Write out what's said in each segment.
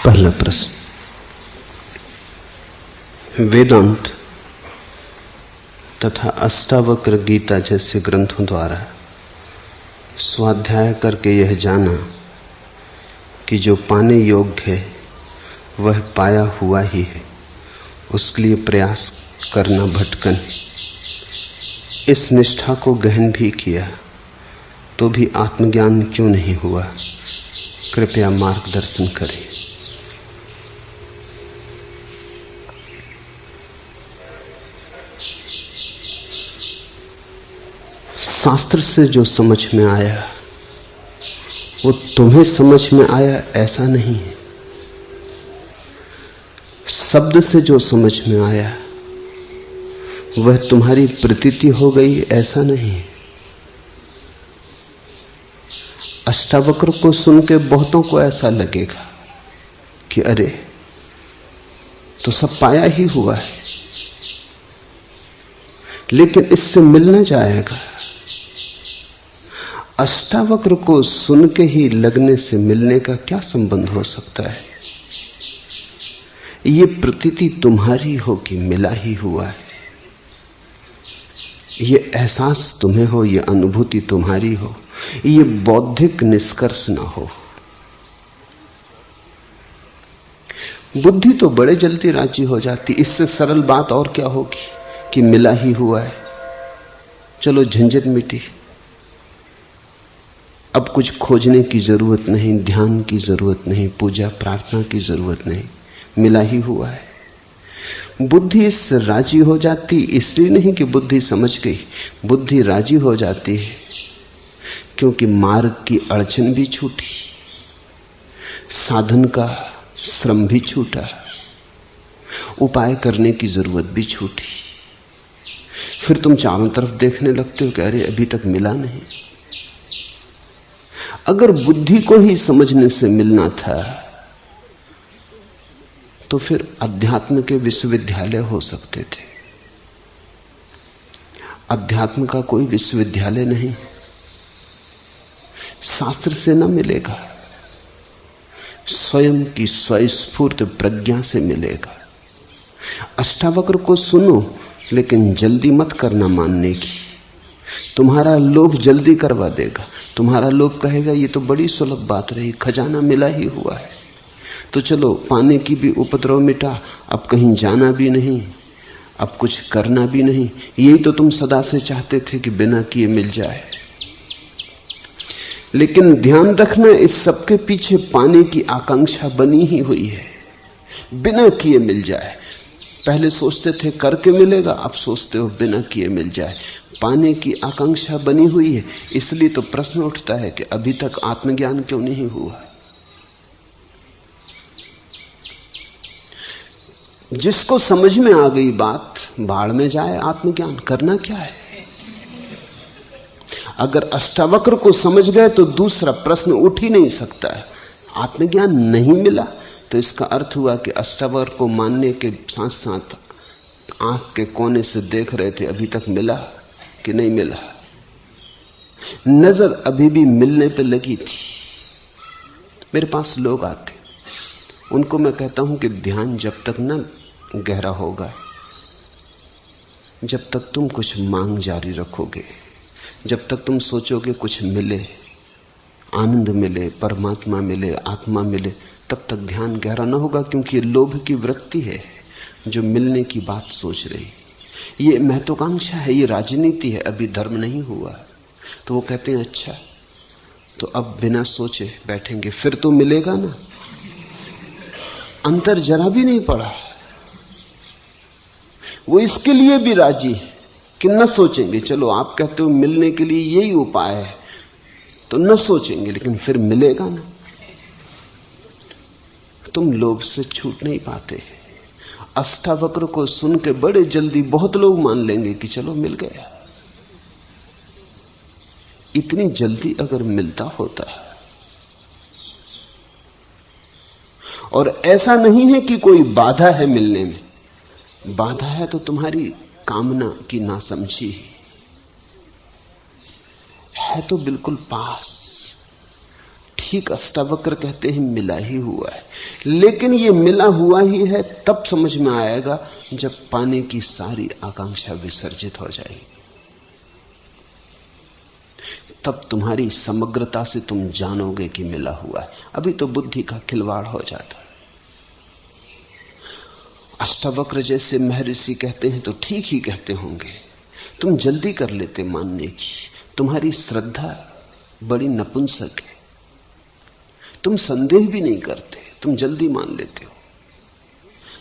पहला प्रश्न, वेदांत तथा अष्टावक्र गीता जैसे ग्रंथों द्वारा स्वाध्याय करके यह जाना कि जो पाने योग्य है वह पाया हुआ ही है, उसके लिए प्रयास करना भटकन है। इस निष्ठा को गहन भी किया तो भी आत्मज्ञान क्यों नहीं हुआ? कृपया मार्गदर्शन करें। शास्त्र से जो समझ में आया वो तुम्हें समझ में आया ऐसा नहीं है। शब्द से जो समझ में आया वह तुम्हारी प्रतीति हो गई ऐसा नहीं है। अष्टावक्र को सुन के बहुतों को ऐसा लगेगा कि अरे तो सब पाया ही हुआ है, लेकिन इससे मिल न जाएगा। अष्टावक्र को सुन के ही लगने से मिलने का क्या संबंध हो सकता है? ये प्रतीति तुम्हारी हो कि मिला ही हुआ है, ये एहसास तुम्हें हो, ये अनुभूति तुम्हारी हो, ये बौद्धिक निष्कर्ष ना हो। बुद्धि तो बड़े जल्दी राजी हो जाती। इससे सरल बात और क्या होगी कि मिला ही हुआ है, चलो झंझट मिटी, अब कुछ खोजने की जरूरत नहीं, ध्यान की जरूरत नहीं, पूजा प्रार्थना की जरूरत नहीं, मिला ही हुआ है। बुद्धि इससे राजी हो जाती, इसलिए नहीं कि बुद्धि समझ गई, बुद्धि राजी हो जाती है क्योंकि मार्ग की अड़चन भी छूटी, साधन का श्रम भी छूटा, उपाय करने की जरूरत भी छूटी। फिर तुम चारों तरफ देखने लगते हो कि अरे अभी तक मिला नहीं। अगर बुद्धि को ही समझने से मिलना था तो फिर अध्यात्म के विश्वविद्यालय हो सकते थे। अध्यात्म का कोई विश्वविद्यालय नहीं, शास्त्र से न मिलेगा, स्वयं की स्वस्फूर्त प्रज्ञा से मिलेगा। अष्टावक्र को सुनो, लेकिन जल्दी मत करना मानने की। तुम्हारा लोभ जल्दी करवा देगा। तुम्हारा लोभ कहेगा ये तो बड़ी सुलभ बात रही, खजाना मिला ही हुआ है, तो चलो पाने की भी उपद्रव मिटा, अब कहीं जाना भी नहीं, अब कुछ करना भी नहीं। यही तो तुम सदा से चाहते थे कि बिना किए मिल जाए। लेकिन ध्यान रखना, इस सबके पीछे पाने की आकांक्षा बनी ही हुई है, बिना किए मिल जाए। पहले सोचते थे करके मिलेगा, अब सोचते हो बिना किए मिल जाए। पाने की आकांक्षा बनी हुई है। इसलिए तो प्रश्न उठता है कि अभी तक आत्मज्ञान क्यों नहीं हुआ? जिसको समझ में आ गई बात, बाढ़ में जाए आत्मज्ञान, करना क्या है? अगर अष्टावक्र को समझ गए तो दूसरा प्रश्न उठ ही नहीं सकता है। आत्मज्ञान नहीं मिला तो इसका अर्थ हुआ कि अष्टावक्र को मानने के साथ साथ आंख के कोने से देख रहे थे अभी तक मिला कि नहीं मिला। नजर अभी भी मिलने पे लगी थी। मेरे पास लोग आते, उनको मैं कहता हूं कि ध्यान जब तक न गहरा होगा, जब तक तुम कुछ मांग जारी रखोगे, जब तक तुम सोचोगे कुछ मिले, आनंद मिले, परमात्मा मिले, आत्मा मिले, तब तक ध्यान गहरा न होगा। क्योंकि ये लोभ की वृत्ति है जो मिलने की बात सोच रही, ये महत्वाकांक्षा है, ये राजनीति है, अभी धर्म नहीं हुआ। तो वो कहते हैं अच्छा तो अब बिना सोचे बैठेंगे, फिर तो मिलेगा ना। अंतर जरा भी नहीं पड़ा। वो इसके लिए भी राजी है कि न सोचेंगे। चलो आप कहते हो मिलने के लिए यही उपाय है, तो न सोचेंगे, लेकिन फिर मिलेगा ना। तुम लोभ से छूट नहीं पाते। अष्टावक्र को सुन के बड़े जल्दी बहुत लोग मान लेंगे कि चलो मिल गया। इतनी जल्दी अगर मिलता होता, और ऐसा नहीं है कि कोई बाधा है मिलने में, बाधा है तो तुम्हारी कामना की नासमझी है तो बिल्कुल पास, ठीक अष्टावक्र कहते हैं मिला ही हुआ है, लेकिन ये मिला हुआ ही है तब समझ में आएगा जब पाने की सारी आकांक्षा विसर्जित हो जाएगी। तब तुम्हारी समग्रता से तुम जानोगे कि मिला हुआ है। अभी तो बुद्धि का खिलवाड़ हो जाता है। अष्टावक्र जैसे महर्षि कहते हैं तो ठीक ही कहते होंगे, तुम जल्दी कर लेते मानने की। तुम्हारी श्रद्धा बड़ी नपुंसक है, तुम संदेह भी नहीं करते, तुम जल्दी मान लेते हो।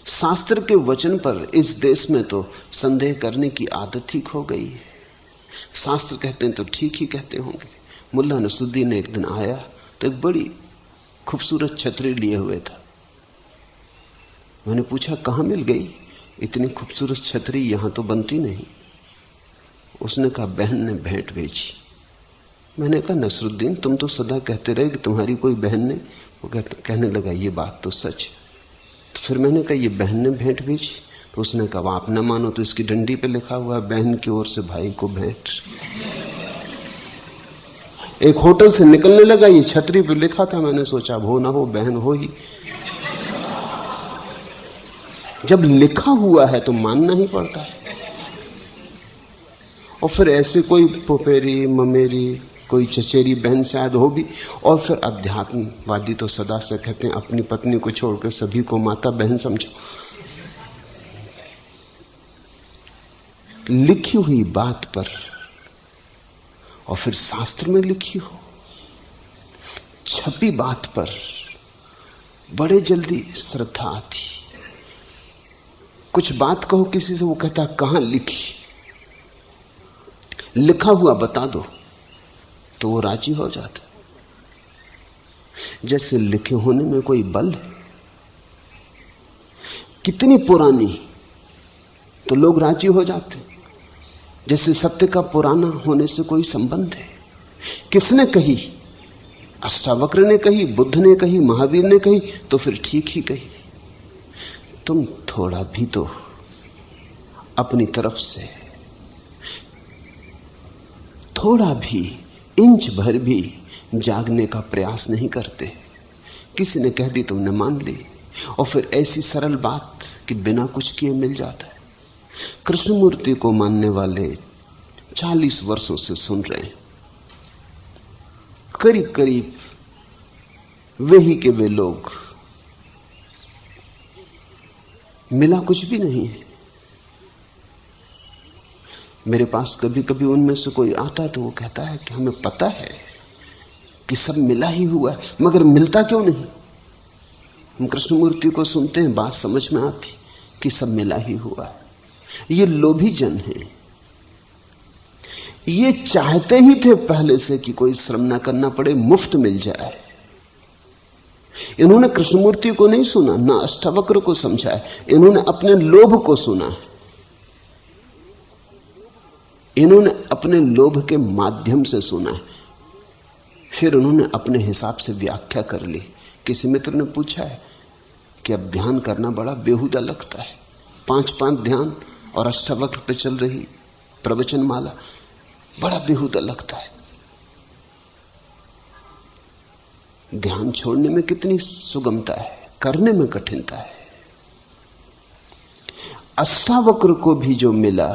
शास्त्र के वचन पर इस देश में तो संदेह करने की आदत ही खो गई है। शास्त्र कहते हैं तो ठीक ही कहते होंगे। मुल्ला नसरुद्दीन एक दिन आया तो एक बड़ी खूबसूरत छतरी लिए हुए था। मैंने पूछा कहां मिल गई इतनी खूबसूरत छतरी, यहां तो बनती नहीं। उसने कहा बहन ने भेंट भेजी। मैंने कहा नसरुद्दीन तुम तो सदा कहते रहे कि तुम्हारी कोई बहन ने। वो कहने लगा ये बात तो सच है। तो फिर मैंने कहा ये बहन ने भेंट भेजी। तो उसने कहा आप न मानो तो इसकी डंडी पे लिखा हुआ है बहन की ओर से भाई को भेंट। एक होटल से निकलने लगा, ये छतरी पे लिखा था। मैंने सोचा अब हो ना हो बहन हो ही। जब लिखा हुआ है तो मानना ही पड़ता है। और फिर ऐसे कोई पोपेरी ममेरी कोई चचेरी बहन शायद हो भी। और फिर अध्यात्मवादी तो सदा से कहते हैं अपनी पत्नी को छोड़कर सभी को माता बहन समझो। लिखी हुई बात पर और फिर शास्त्र में लिखी हो, छपी बात पर बड़े जल्दी श्रद्धा आती। कुछ बात कहो किसी से, वो कहता कहां लिखी, लिखा हुआ बता दो तो वो राजी हो जाता। जैसे लिखे होने में कोई बल है। कितनी पुरानी तो लोग राजी हो जाते, जैसे सत्य का पुराना होने से कोई संबंध है। किसने कही? अष्टावक्र ने कही, बुद्ध ने कही, महावीर ने कही, तो फिर ठीक ही कही। तुम थोड़ा भी तो अपनी तरफ से थोड़ा भी इंच भर भी जागने का प्रयास नहीं करते। किसी ने कह दी तुमने मान ली, और फिर ऐसी सरल बात कि बिना कुछ किए मिल जाता है। कृष्णमूर्ति को मानने वाले 40 वर्षों से सुन रहे हैं। करीब करीब वे ही के वे लोग, मिला कुछ भी नहीं है। मेरे पास कभी कभी उनमें से कोई आता है तो वो कहता है कि हमें पता है कि सब मिला ही हुआ है, मगर मिलता क्यों नहीं। हम कृष्णमूर्ति को सुनते हैं, बात समझ में आती कि सब मिला ही हुआ है। ये लोभी जन है, ये चाहते ही थे पहले से कि कोई श्रम ना करना पड़े, मुफ्त मिल जाए। इन्होंने कृष्णमूर्ति को नहीं सुना, ना अष्टावक्र को समझा है, इन्होंने अपने लोभ को सुना है। इन्होंने अपने लोभ के माध्यम से सुना है, फिर उन्होंने अपने हिसाब से व्याख्या कर ली। किसी मित्र ने पूछा है कि अब ध्यान करना बड़ा बेहुदा लगता है, 5-5 ध्यान और अष्टावक्र पे चल रही प्रवचन माला, बड़ा बेहुदा लगता है। ध्यान छोड़ने में कितनी सुगमता है, करने में कठिनता है। अष्टावक्र को भी जो मिला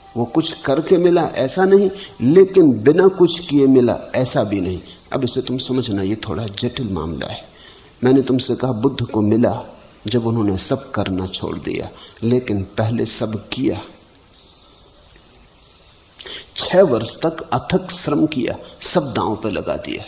वो कुछ करके मिला ऐसा नहीं, लेकिन बिना कुछ किए मिला ऐसा भी नहीं। अब इसे तुम समझना, ये थोड़ा जटिल मामला है। मैंने तुमसे कहा बुद्ध को मिला जब उन्होंने सब करना छोड़ दिया, लेकिन पहले सब किया। 6 वर्ष तक अथक श्रम किया, सब दांव पे लगा दिया।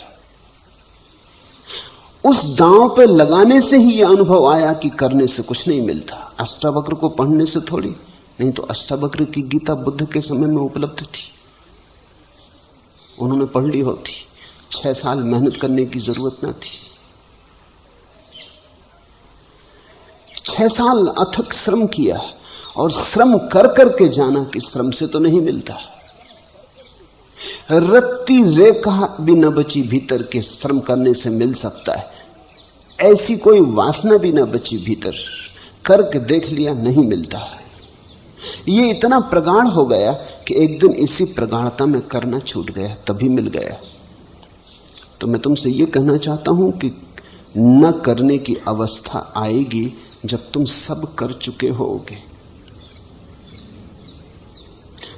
उस दांव पे लगाने से ही यह अनुभव आया कि करने से कुछ नहीं मिलता। अष्टावक्र को पढ़ने से थोड़ी, नहीं तो अष्टावक्र की गीता बुद्ध के समय में उपलब्ध थी, उन्होंने पढ़ ली होती। 6 साल मेहनत करने की जरूरत ना थी। 6 साल अथक श्रम किया, और श्रम कर करके जाना कि श्रम से तो नहीं मिलता। रत्ती रेखा भी न बची भीतर के श्रम करने से मिल सकता है, ऐसी कोई वासना भी न बची भीतर, करके देख लिया नहीं मिलता। ये इतना प्रगाढ़ हो गया कि एक दिन इसी प्रगाढ़ता में करना छूट गया, तभी मिल गया। तो मैं तुमसे यह कहना चाहता हूं कि न करने की अवस्था आएगी जब तुम सब कर चुके होगे।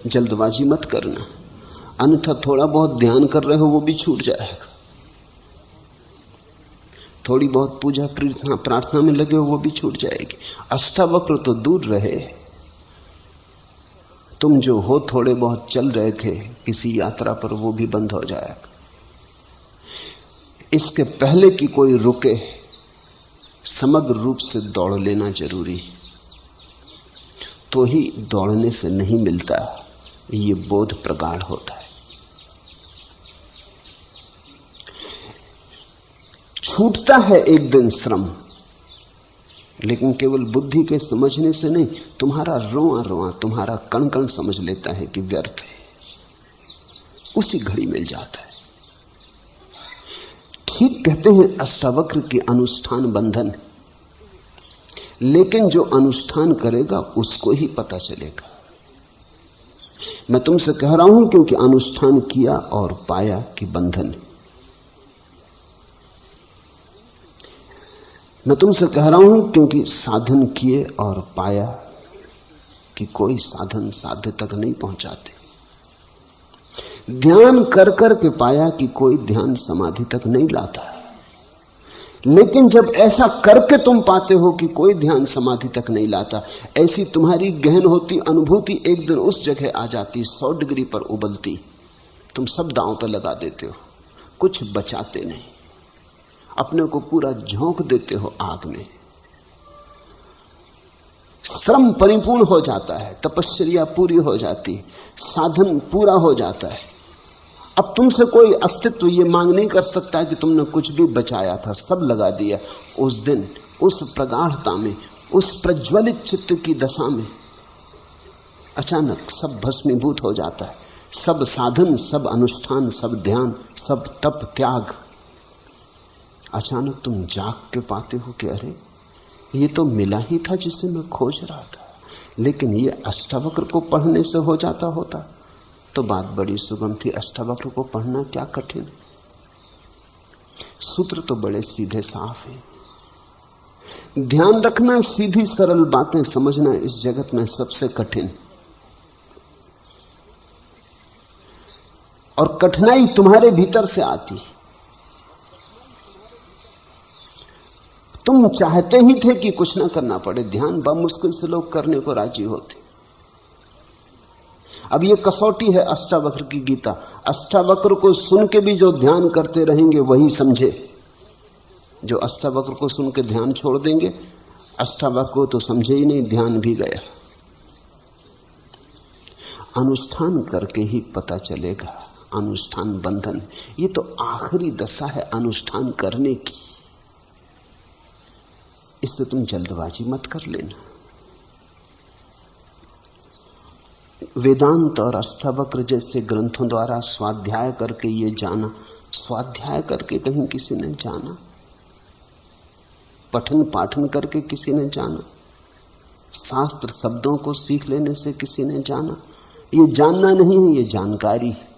जल्दबाजी मत करना, अन्यथा थोड़ा बहुत ध्यान कर रहे हो वो भी छूट जाएगा। थोड़ी बहुत पूजा प्रार्थना में लगे हो वो भी छूट जाएगी। अष्टावक्र तो दूर रहे, तुम जो हो थोड़े बहुत चल रहे थे किसी यात्रा पर, वो भी बंद हो जाएगा। इसके पहले कि कोई रुके, समग्र रूप से दौड़ लेना जरूरी, तो ही दौड़ने से नहीं मिलता, ये बोध प्रगाढ़ होता है। छूटता है एक दिन श्रम, लेकिन केवल बुद्धि के समझने से नहीं, तुम्हारा रोआ रोआ, तुम्हारा कण कण समझ लेता है कि व्यर्थ है, उसी घड़ी मिल जाता है। ठीक कहते हैं अष्टावक्र की अनुष्ठान बंधन है, लेकिन जो अनुष्ठान करेगा उसको ही पता चलेगा। मैं तुमसे कह रहा हूं क्योंकि अनुष्ठान किया और पाया कि बंधन है। मैं तुमसे कह रहा हूं क्योंकि साधन किए और पाया कि कोई साधन साध्य तक नहीं पहुंचाते। ध्यान कर कर के पाया कि कोई ध्यान समाधि तक नहीं लाता। लेकिन जब ऐसा करके तुम पाते हो कि कोई ध्यान समाधि तक नहीं लाता, ऐसी तुम्हारी गहन होती अनुभूति एक दिन उस जगह आ जाती, 100 डिग्री पर उबलती, तुम सब दांव पर लगा देते हो, कुछ बचाते नहीं, अपने को पूरा झोंक देते हो आग में। श्रम परिपूर्ण हो जाता है, तपस्या पूरी हो जाती है, साधन पूरा हो जाता है। अब तुमसे कोई अस्तित्व ये मांग नहीं कर सकता कि तुमने कुछ भी बचाया था, सब लगा दिया। उस दिन उस प्रगाढ़ता में, उस प्रज्वलित चित्त की दशा में अचानक सब भस्मीभूत हो जाता है। सब साधन, सब अनुष्ठान, सब ध्यान, सब तप त्याग, अचानक तुम जाग के पाते हो कि अरे ये तो मिला ही था जिसे मैं खोज रहा था। लेकिन ये अष्टावक्र को पढ़ने से हो जाता होता तो बात बड़ी सुगम थी। अष्टावक्र को पढ़ना क्या कठिन, सूत्र तो बड़े सीधे साफ हैं। ध्यान रखना, सीधी सरल बातें समझना इस जगत में सबसे कठिन। और कठिनाई तुम्हारे भीतर से आती। तुम चाहते ही थे कि कुछ ना करना पड़े। ध्यान बड़ा मुश्किल से लोग करने को राजी होते। अब ये कसौटी है अष्टावक्र की गीता। अष्टावक्र को सुन के भी जो ध्यान करते रहेंगे वही समझे। जो अष्टावक्र को सुन के ध्यान छोड़ देंगे, अष्टावक्र को तो समझे ही नहीं, ध्यान भी गया। अनुष्ठान करके ही पता चलेगा। अनुष्ठान बंधन, ये तो आखिरी दशा है अनुष्ठान करने की। इससे तुम जल्दबाजी मत कर लेना। वेदांत और अष्टावक्र जैसे ग्रंथों द्वारा स्वाध्याय करके ये जाना, स्वाध्याय करके कहीं किसी ने जाना, पठन पाठन करके किसी ने जाना, शास्त्र शब्दों को सीख लेने से किसी ने जाना, ये जानना नहीं है, ये जानकारी है।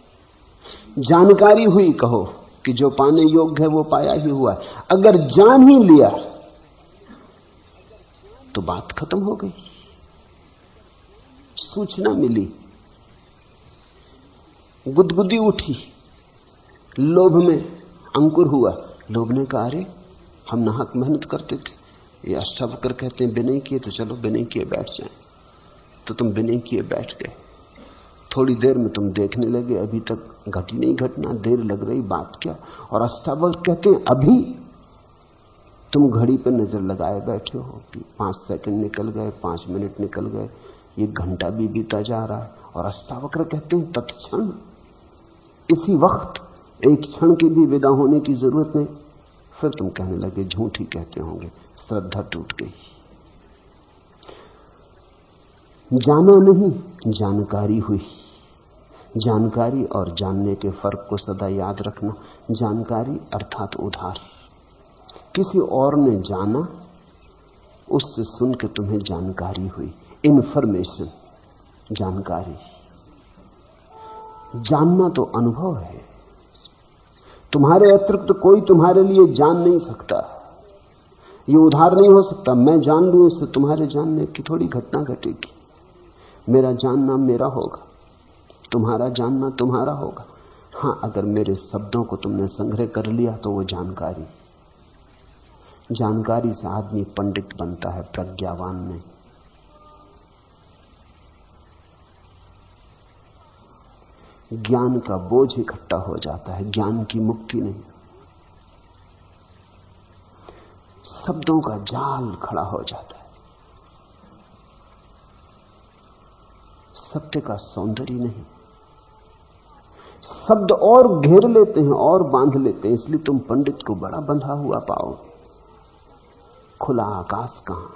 जानकारी हुई कहो कि जो पाने योग्य है वो पाया ही हुआ है। अगर जान ही लिया तो बात खत्म हो गई। सूचना मिली, गुदगुदी उठी, लोभ में अंकुर हुआ। लोभ ने कहा अरे हम नाहक मेहनत करते थे, ये अष्टावक्र कहते हैं बिना किए तो चलो बिना किए बैठ जाएं। तो तुम बिना किए बैठ गए। थोड़ी देर में तुम देखने लगे अभी तक घटी नहीं घटना, देर लग रही, बात क्या। और अष्टावक्र कहते हैं अभी तुम घड़ी पर नजर लगाए बैठे हो कि 5 सेकंड निकल गए, 5 मिनट निकल गए, ये घंटा भी बीता जा रहा है। और अष्टावक्र कहते हैं तत्क्षण, इसी वक्त, एक क्षण की भी विदा होने की जरूरत नहीं। फिर तुम कहने लगे झूठ ही कहते होंगे, श्रद्धा टूट गई। जाना नहीं, जानकारी हुई। जानकारी और जानने के फर्क को सदा याद रखना। जानकारी अर्थात उधार। किसी और ने जाना, उससे सुन के तुम्हें जानकारी हुई। इंफॉर्मेशन, जानकारी। जानना तो अनुभव है। तुम्हारे अतिरिक्त तो कोई तुम्हारे लिए जान नहीं सकता। ये उधार नहीं हो सकता। मैं जान लूं इससे तुम्हारे जानने की थोड़ी घटना घटेगी। मेरा जानना मेरा होगा, तुम्हारा जानना तुम्हारा होगा। हां, अगर मेरे शब्दों को तुमने संग्रह कर लिया तो वो जानकारी से आदमी पंडित बनता है, प्रज्ञावान नहीं। ज्ञान का बोझ इकट्ठा हो जाता है, ज्ञान की मुक्ति नहीं। शब्दों का जाल खड़ा हो जाता है। सत्य का सौंदर्य नहीं। शब्द और घेर लेते हैं और बांध लेते हैं, इसलिए तुम पंडित को बड़ा बंधा हुआ पाओ। खुला आकाश कहां?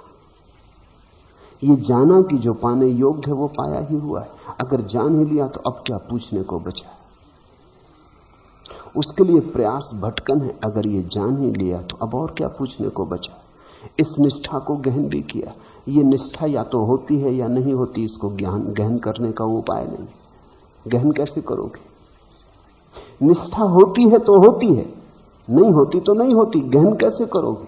ये जाना कि जो पाने योग्य है वो पाया ही हुआ है। अगर जान ही लिया तो अब क्या पूछने को बचा? उसके लिए प्रयास भटकन है। अगर ये जान ही लिया तो अब और क्या पूछने को बचा? इस निष्ठा को गहन भी किया। ये निष्ठा या तो होती है या नहीं होती, इसको गहन करने का उपाय नहीं। गहन कैसे करोगे? निष्ठा होती है तो होती है, नहीं होती तो नहीं होती। गहन कैसे करोगे?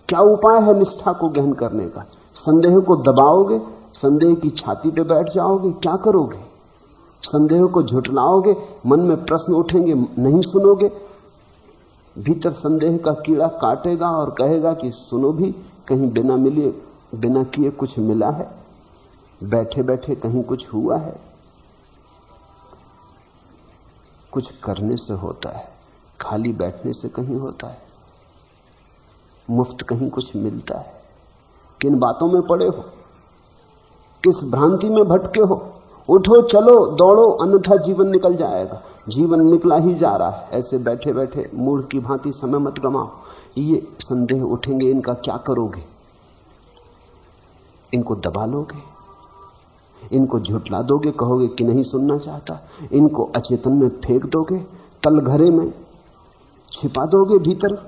क्या उपाय है निष्ठा को गहन करने का? संदेह को दबाओगे? संदेह की छाती पे बैठ जाओगे? क्या करोगे? संदेह को झुठलाओगे? मन में प्रश्न उठेंगे, नहीं सुनोगे? भीतर संदेह का कीड़ा काटेगा और कहेगा कि सुनो भी, कहीं बिना किए कुछ मिला है? बैठे बैठे कहीं कुछ हुआ है? कुछ करने से होता है, खाली बैठने से कहीं होता है? मुफ्त कहीं कुछ मिलता है? किन बातों में पड़े हो? किस भ्रांति में भटके हो? उठो, चलो, दौड़ो, अन्यथा जीवन निकल जाएगा। जीवन निकला ही जा रहा है। ऐसे बैठे बैठे मूढ़ की भांति समय मत गमाओ। ये संदेह उठेंगे, इनका क्या करोगे? इनको दबा लोगे? इनको झुठला दोगे? कहोगे कि नहीं सुनना चाहता? इनको अचेतन में फेंक दोगे? तलघरे में छिपा दोगे भीतर?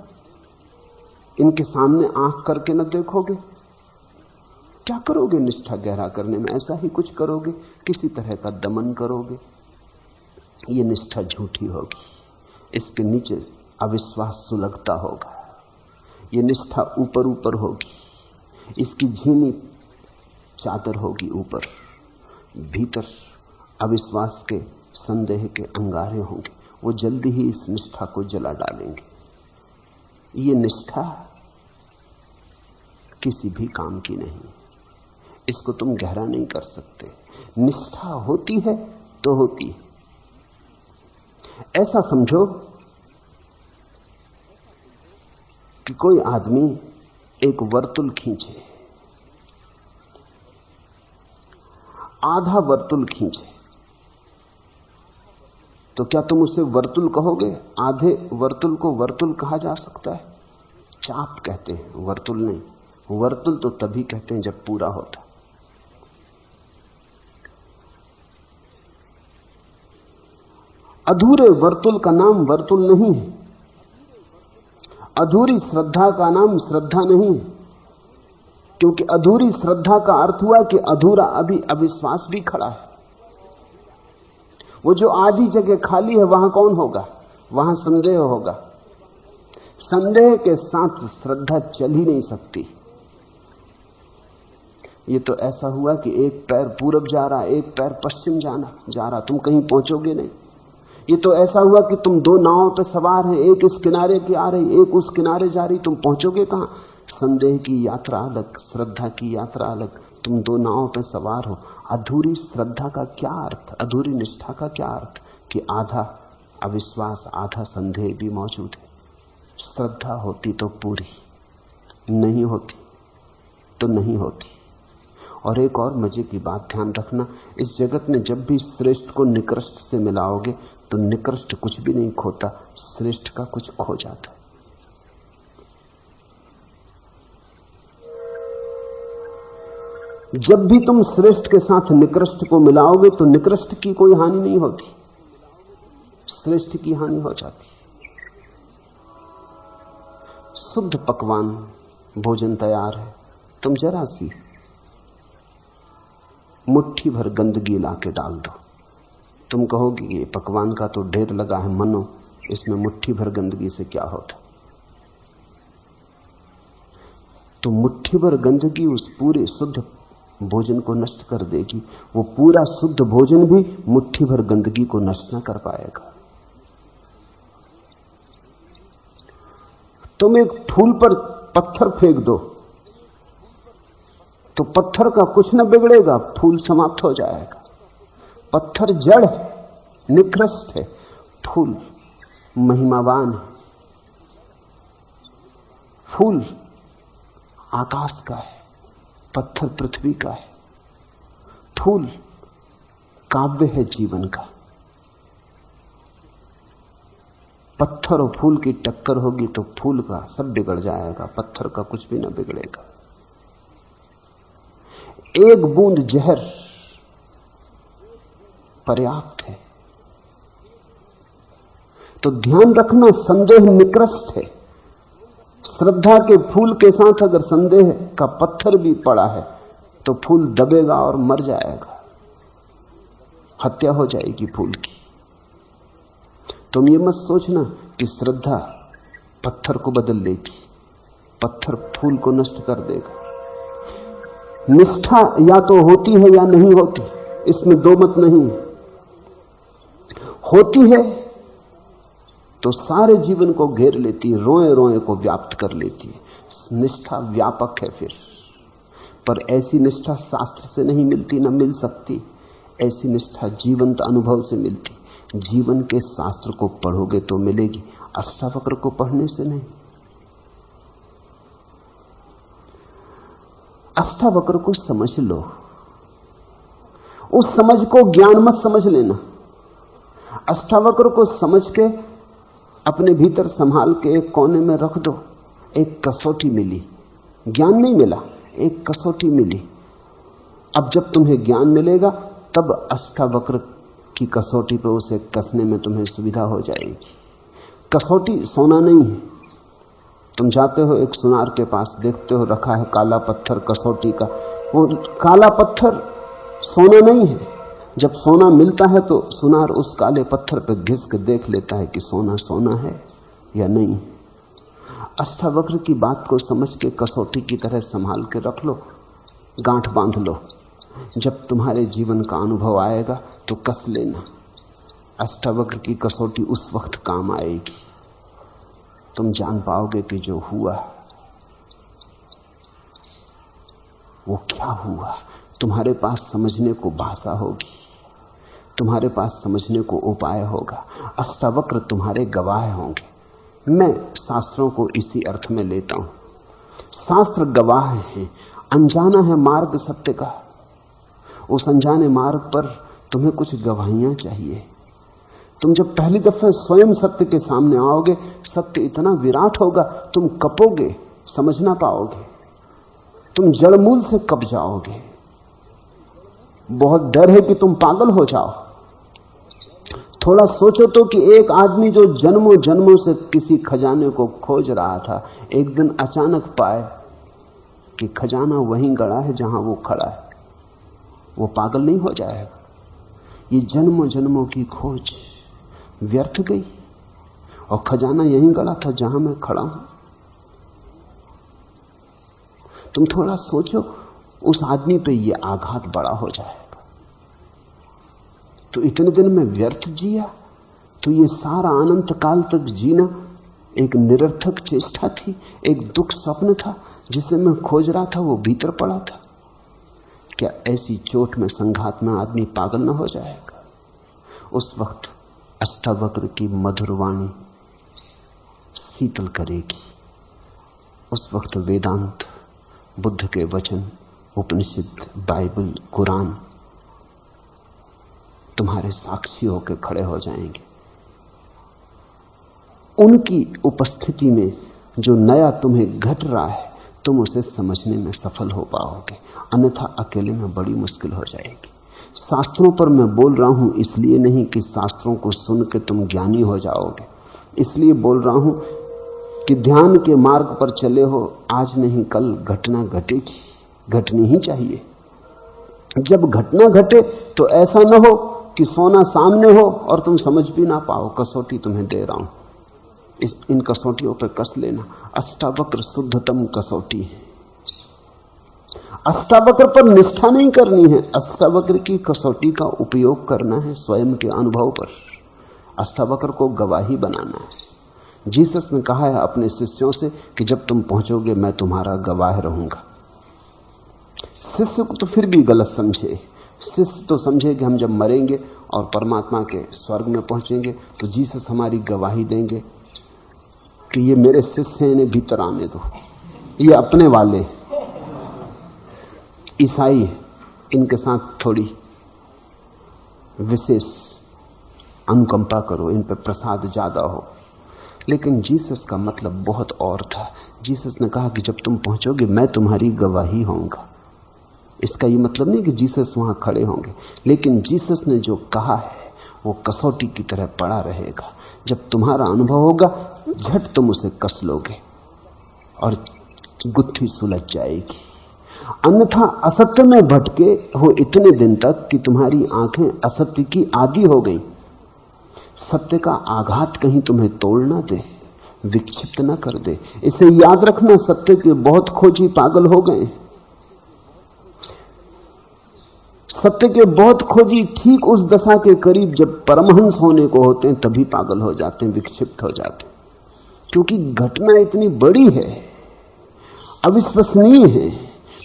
इनके सामने आंख करके न देखोगे? क्या करोगे निष्ठा गहरा करने में? ऐसा ही कुछ करोगे, किसी तरह का दमन करोगे। ये निष्ठा झूठी होगी। इसके नीचे अविश्वास सुलगता होगा। ये निष्ठा ऊपर ऊपर होगी, इसकी झीनी चादर होगी ऊपर। भीतर अविश्वास के, संदेह के अंगारे होंगे, वो जल्दी ही इस निष्ठा को जला डालेंगे। ये निष्ठा किसी भी काम की नहीं। इसको तुम गहरा नहीं कर सकते। निष्ठा होती है तो होती है। ऐसा समझो कि कोई आदमी एक वर्तुल खींचे, आधा वर्तुल खींचे, तो क्या तुम उसे वर्तुल कहोगे? आधे वर्तुल को वर्तुल कहा जा सकता है? चाप कहते हैं, वर्तुल नहीं। वर्तुल तो तभी कहते हैं जब पूरा होता। अधूरे वर्तुल का नाम वर्तुल नहीं है। अधूरी श्रद्धा का नाम श्रद्धा नहीं है, क्योंकि अधूरी श्रद्धा का अर्थ हुआ कि अधूरा अभी अविश्वास भी खड़ा है। वो जो आधी जगह खाली है वहां कौन होगा? वहां संदेह होगा। संदेह के साथ श्रद्धा चल ही नहीं सकती। ये तो ऐसा हुआ कि एक पैर पूरब जा रहा, एक पैर पश्चिम जा रहा, तुम कहीं पहुंचोगे नहीं। ये तो ऐसा हुआ कि तुम दो नावों पर सवार हैं, एक इस किनारे की आ रही, एक उस किनारे जा रही, तुम पहुंचोगे कहां? संदेह की यात्रा अलग, श्रद्धा की यात्रा अलग। तुम दो नावों पर सवार हो। अधूरी श्रद्धा का क्या अर्थ? अधूरी निष्ठा का क्या अर्थ? कि आधा अविश्वास, आधा संदेह भी मौजूद है। श्रद्धा होती तो पूरी, नहीं होती तो नहीं होती। और एक और मजे की बात ध्यान रखना, इस जगत में जब भी श्रेष्ठ को निकृष्ट से मिलाओगे तो निकृष्ट कुछ भी नहीं खोता, श्रेष्ठ का कुछ खो जाता है। जब भी तुम श्रेष्ठ के साथ निकृष्ट को मिलाओगे तो निकृष्ट की कोई हानि नहीं होती, श्रेष्ठ की हानि हो जाती। शुद्ध पकवान भोजन तैयार है, तुम जरा सी मुट्ठी भर गंदगी लाके डाल दो। तुम कहोगे ये पकवान का तो ढेर लगा है, मनो इसमें मुट्ठी भर गंदगी से क्या होता। तो मुट्ठी भर गंदगी उस पूरे शुद्ध भोजन को नष्ट कर देगी। वो पूरा शुद्ध भोजन भी मुट्ठी भर गंदगी को नष्ट न कर पाएगा। तुम एक फूल पर पत्थर फेंक दो तो पत्थर का कुछ न बिगड़ेगा, फूल समाप्त हो जाएगा। पत्थर जड़ है, निकृष्ट है, फूल महिमावान है। फूल आकाश का है, पत्थर पृथ्वी का है। फूल काव्य है जीवन का। पत्थर और फूल की टक्कर होगी तो फूल का सब बिगड़ जाएगा, पत्थर का कुछ भी ना बिगड़ेगा। एक बूंद जहर पर्याप्त है। तो ध्यान रखना, संदेह निकृष्ट है। श्रद्धा के फूल के साथ अगर संदेह का पत्थर भी पड़ा है तो फूल दबेगा और मर जाएगा, हत्या हो जाएगी फूल की। तुम ये मत सोचना कि श्रद्धा पत्थर को बदल लेगी, पत्थर फूल को नष्ट कर देगा। निष्ठा या तो होती है या नहीं होती, इसमें दो मत नहीं है। होती है तो सारे जीवन को घेर लेती है, रोए रोए को व्याप्त कर लेती है। निष्ठा व्यापक है फिर, पर ऐसी निष्ठा शास्त्र से नहीं मिलती, न मिल सकती। ऐसी निष्ठा जीवंत अनुभव से मिलती। जीवन के शास्त्र को पढ़ोगे तो मिलेगी, अष्टावक्र को पढ़ने से नहीं। अष्टावक्र को समझ लो, उस समझ को ज्ञान मत समझ लेना। अष्टावक्र को समझ के अपने भीतर संभाल के एक कोने में रख दो। एक कसौटी मिली, ज्ञान नहीं मिला, एक कसौटी मिली। अब जब तुम्हें ज्ञान मिलेगा तब अष्टावक्र की कसौटी पे उसे कसने में तुम्हें सुविधा हो जाएगी। कसौटी सोना नहीं है। तुम जाते हो एक सुनार के पास, देखते हो रखा है काला पत्थर कसौटी का। वो काला पत्थर सोना नहीं है। जब सोना मिलता है तो सुनार उस काले पत्थर पर घिस के देख लेता है कि सोना सोना है या नहीं। अष्टावक्र की बात को समझ के कसौटी की तरह संभाल के रख लो, गांठ बांध लो। जब तुम्हारे जीवन का अनुभव आएगा तो कस लेना। अष्टावक्र की कसौटी उस वक्त काम आएगी। तुम जान पाओगे कि जो हुआ वो क्या हुआ। तुम्हारे पास समझने को भाषा होगी, तुम्हारे पास समझने को उपाय होगा। अष्टावक्र तुम्हारे गवाह होंगे। मैं शास्त्रों को इसी अर्थ में लेता हूं। शास्त्र गवाह हैं। अनजाना है मार्ग सत्य का, उस अनजाने मार्ग पर तुम्हें कुछ गवाहियां चाहिए। तुम जब पहली दफे स्वयं सत्य के सामने आओगे, सत्य इतना विराट होगा तुम कपोगे, समझ ना पाओगे, तुम जड़मूल से कप जाओगे। बहुत डर है कि तुम पागल हो जाओ। थोड़ा सोचो तो कि एक आदमी जो जन्मों जन्मों से किसी खजाने को खोज रहा था, एक दिन अचानक पाए कि खजाना वहीं गड़ा है जहां वो खड़ा है, वो पागल नहीं हो जाएगा? ये जन्मों जन्मों की खोज व्यर्थ गई और खजाना यहीं गड़ा था जहां मैं खड़ा हूं। तुम थोड़ा सोचो, उस आदमी पे ये आघात बड़ा हो जाएगा। तो इतने दिन में व्यर्थ जिया, तो ये सारा अनंत काल तक जीना एक निरर्थक चेष्टा थी, एक दुख स्वप्न था जिसे मैं खोज रहा था, वो भीतर पड़ा था। क्या ऐसी चोट में, संघात में आदमी पागल न हो जाएगा? उस वक्त अष्टावक्र की मधुर वाणी शीतल करेगी। उस वक्त वेदांत, बुद्ध के वचन, उपनिषद, बाइबल, कुरान तुम्हारे साक्षी होकर खड़े हो जाएंगे। उनकी उपस्थिति में जो नया तुम्हें घट रहा है, तुम उसे समझने में सफल हो पाओगे, अन्यथा अकेले में बड़ी मुश्किल हो जाएगी। शास्त्रों पर मैं बोल रहा हूं इसलिए नहीं कि शास्त्रों को सुन के तुम ज्ञानी हो जाओगे, इसलिए बोल रहा हूं कि ध्यान के मार्ग पर चले हो, आज नहीं कल घटना घटेगी, घटनी ही चाहिए। जब घटना घटे तो ऐसा न हो कि सोना सामने हो और तुम समझ भी ना पाओ। कसौटी तुम्हें दे रहा हूं, इन कसौटियों पर कस लेना। अष्टावक्र शुद्धतम कसौटी है। अष्टावक्र पर निष्ठा नहीं करनी है, अष्टावक्र की कसौटी का उपयोग करना है स्वयं के अनुभव पर। अष्टावक्र को गवाही बनाना है। जीसस ने कहा है अपने शिष्यों से कि जब तुम पहुंचोगे मैं तुम्हारा गवाह रहूंगा। शिष्य को तो फिर भी गलत समझे। शिष्य तो समझे कि हम जब मरेंगे और परमात्मा के स्वर्ग में पहुंचेंगे तो जीसस हमारी गवाही देंगे कि ये मेरे शिष्य हैं, इन्हें भीतर आने दो, ये अपने वाले ईसाई, इनके साथ थोड़ी विशेष अनुकंपा करो, इन पर प्रसाद ज्यादा हो। लेकिन जीसस का मतलब बहुत और था। जीसस ने कहा कि जब तुम पहुंचोगे मैं तुम्हारी गवाही होऊंगा। इसका ये मतलब नहीं कि जीसस वहां खड़े होंगे, लेकिन जीसस ने जो कहा है वो कसौटी की तरह पड़ा रहेगा। जब तुम्हारा अनुभव होगा झट तुम उसे कस लोगे और गुत्थी सुलझ जाएगी। अन्यथा असत्य में भटके हो इतने दिन तक कि तुम्हारी आंखें असत्य की आदी हो गई। सत्य का आघात कहीं तुम्हें तोड़ ना दे, विक्षिप्त ना कर दे। इसे याद रखना, सत्य के बहुत खोजी पागल हो गए। सत्य के बहुत खोजी ठीक उस दशा के करीब जब परमहंस होने को होते हैं तभी पागल हो जाते हैं, विक्षिप्त हो जाते हैं, क्योंकि घटना इतनी बड़ी है, अविश्वसनीय है,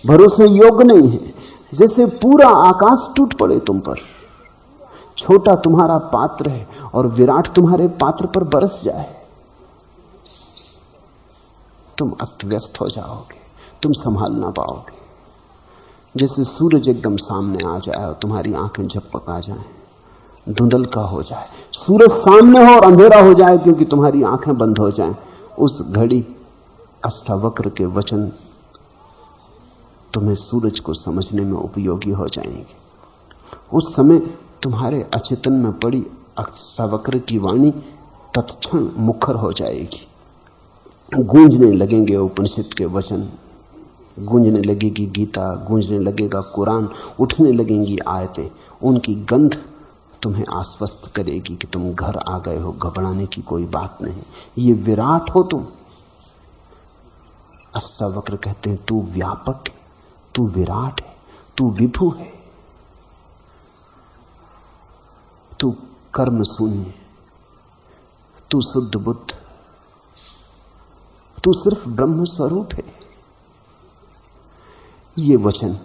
भरोसे योग्य नहीं है। जैसे पूरा आकाश टूट पड़े तुम पर, छोटा तुम्हारा पात्र है और विराट तुम्हारे पात्र पर बरस जाए, तुम अस्त व्यस्त हो जाओगे, तुम संभाल ना पाओगे। जैसे सूरज एकदम सामने आ जाए और तुम्हारी आंखें झपका जाएं, धुंधल का हो जाए, सूरज सामने हो और अंधेरा हो जाए क्योंकि तुम्हारी आंखें बंद हो जाएं, उस घड़ी अष्टावक्र के वचन तुम्हें सूरज को समझने में उपयोगी हो जाएंगे। उस समय तुम्हारे अचेतन में पड़ी अष्टावक्र की वाणी तत्क्षण मुखर हो जाएगी। गूंजने लगेंगे उपनिषद के वचन, गूंजने लगेगी गीता, गूंजने लगेगा कुरान, उठने लगेंगी आयतें। उनकी गंध तुम्हें आश्वस्त करेगी कि तुम घर आ गए हो, घबराने की कोई बात नहीं, ये विराट हो तुम। अष्टावक्र कहते हैं तू व्यापक है, तू विराट है, तू विभु है, तू कर्म शून्य, तू शुद्ध बुद्ध, तू सिर्फ ब्रह्म स्वरूप है। ये वचन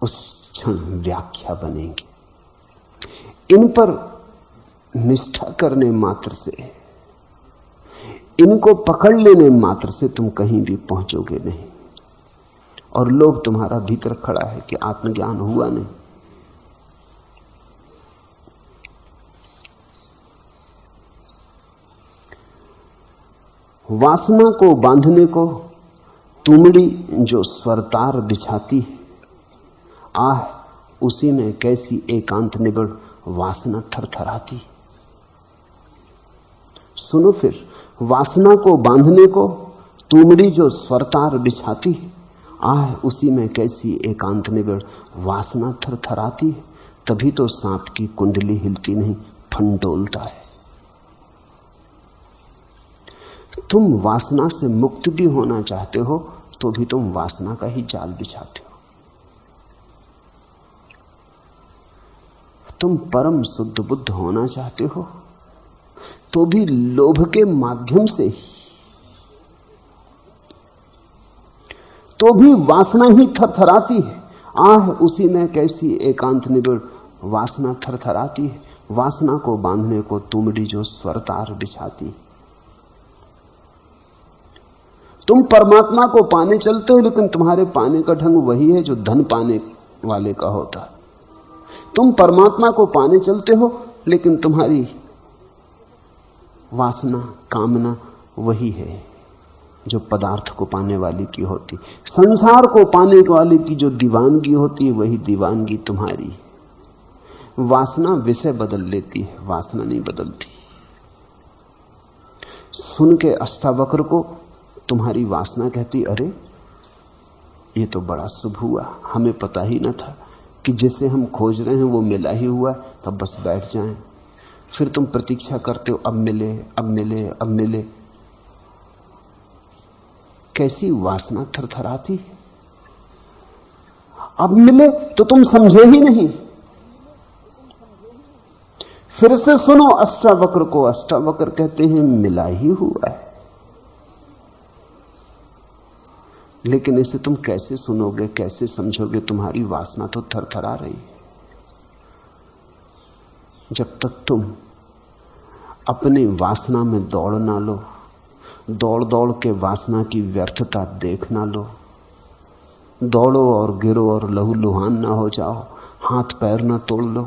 उस क्षण व्याख्या बनेंगे। इन पर निष्ठा करने मात्र से, इनको पकड़ लेने मात्र से तुम कहीं भी पहुंचोगे नहीं। और लोभ तुम्हारा भीतर खड़ा है कि आत्मज्ञान हुआ नहीं। वासना को बांधने को तुमड़ी जो स्वरतार बिछाती है, आह उसी में कैसी एकांत निबड़ वासना थरथराती। सुनो फिर, वासना को बांधने को तुमड़ी जो स्वरतार बिछाती है, आह उसी में कैसी एकांत निबड़ वासना थरथराती है। तभी तो सांप की कुंडली हिलती नहीं, फंडोलता है। तुम वासना से मुक्त भी होना चाहते हो तो भी तुम वासना का ही जाल बिछाते हो। तुम परम शुद्ध बुद्ध होना चाहते हो तो भी लोभ के माध्यम से ही, तो भी वासना ही थरथराती है। आह उसी में कैसी एकांत निबिड़ वासना थरथराती है। वासना को बांधने को तुमड़ी जो स्वरतार बिछाती है। तुम परमात्मा को पाने चलते हो, लेकिन तुम्हारे पाने का ढंग वही है जो धन पाने वाले का होता है। तुम परमात्मा को पाने चलते हो, लेकिन तुम्हारी वासना, कामना वही है जो पदार्थ को पाने वाली की होती। संसार को पाने वाले की जो दीवानगी होती है, वही दीवानगी तुम्हारी। वासना विषय बदल लेती है, वासना नहीं बदलती। सुन के अष्टावक्र को तुम्हारी वासना कहती, अरे ये तो बड़ा शुभ हुआ, हमें पता ही न था कि जिसे हम खोज रहे हैं वो मिला ही हुआ, तब बस बैठ जाएं। फिर तुम प्रतीक्षा करते हो अब मिले, अब मिले, अब मिले। कैसी वासना थरथराती है। अब मिले तो तुम समझे ही नहीं। फिर से सुनो अष्टावक्र को। अष्टावक्र कहते हैं मिला ही हुआ है। लेकिन इसे तुम कैसे सुनोगे, कैसे समझोगे? तुम्हारी वासना तो थरथरा रही है। जब तक तुम अपनी वासना में दौड़ ना लो, दौड़ दौड़ के वासना की व्यर्थता देख ना लो, दौड़ो और गिरो और लहूलुहान ना हो जाओ, हाथ पैर ना तोड़ लो,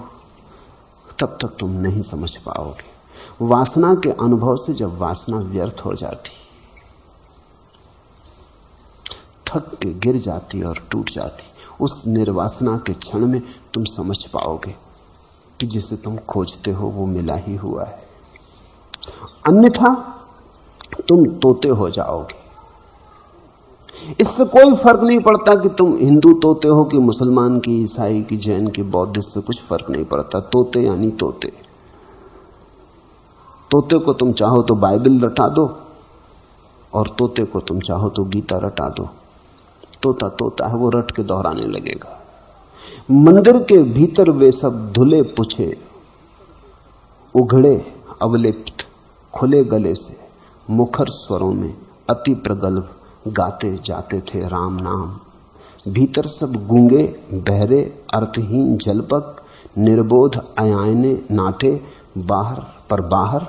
तब तक तुम नहीं समझ पाओगे। वासना के अनुभव से जब वासना व्यर्थ हो जाती, थक के गिर जाती और टूट जाती, उस निर्वासना के क्षण में तुम समझ पाओगे कि जिसे तुम खोजते हो वो मिला ही हुआ है। अन्यथा तुम तोते हो जाओगे। इससे कोई फर्क नहीं पड़ता कि तुम हिंदू तोते हो कि मुसलमान की, ईसाई की, जैन की, बौद्ध, इससे कुछ फर्क नहीं पड़ता। तोते यानी तोते। तोते को तुम चाहो तो बाइबल रटा दो और तोते को तुम चाहो तो गीता रटा दो। तोता तोता है, वो रट के दोहराने लगेगा। मंदिर के भीतर वे सब धुले पुछे, उघड़े अवलिप्त, खुले गले से मुखर स्वरों में अति प्रगल्भ गाते जाते थे राम नाम। भीतर सब गूंगे बहरे अर्थहीन जलपक, निर्बोध अयाने नाटे, बाहर पर बाहर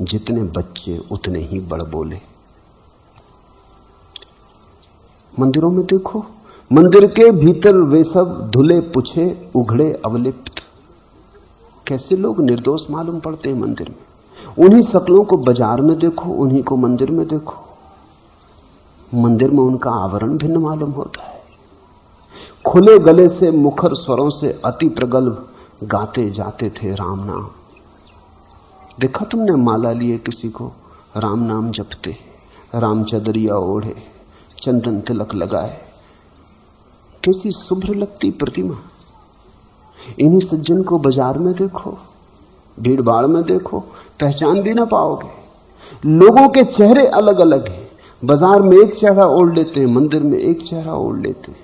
जितने बच्चे उतने ही बड़ बोले। मंदिरों में देखो, मंदिर के भीतर वे सब धुले पुछे, उघड़े अवलिप्त। कैसे लोग निर्दोष मालूम पड़ते हैं मंदिर में। उन्हीं शक्लों को बाजार में देखो, उन्हीं को मंदिर में देखो। मंदिर में उनका आवरण भिन्न मालूम होता है। खुले गले से मुखर स्वरों से अति प्रगल्भ गाते जाते थे राम नाम। देखा तुमने माला लिए किसी को राम नाम जपते, राम चदरिया ओढ़े, चंदन तिलक लगाए, कैसी शुभ्र लगती प्रतिमा। इन्हीं सज्जन को बाजार में देखो, भीड़ भाड़ में देखो, पहचान भी ना पाओगे। लोगों के चेहरे अलग अलग हैं। बाजार में एक चेहरा ओढ़ लेते हैं, मंदिर में एक चेहरा ओढ़ लेते हैं।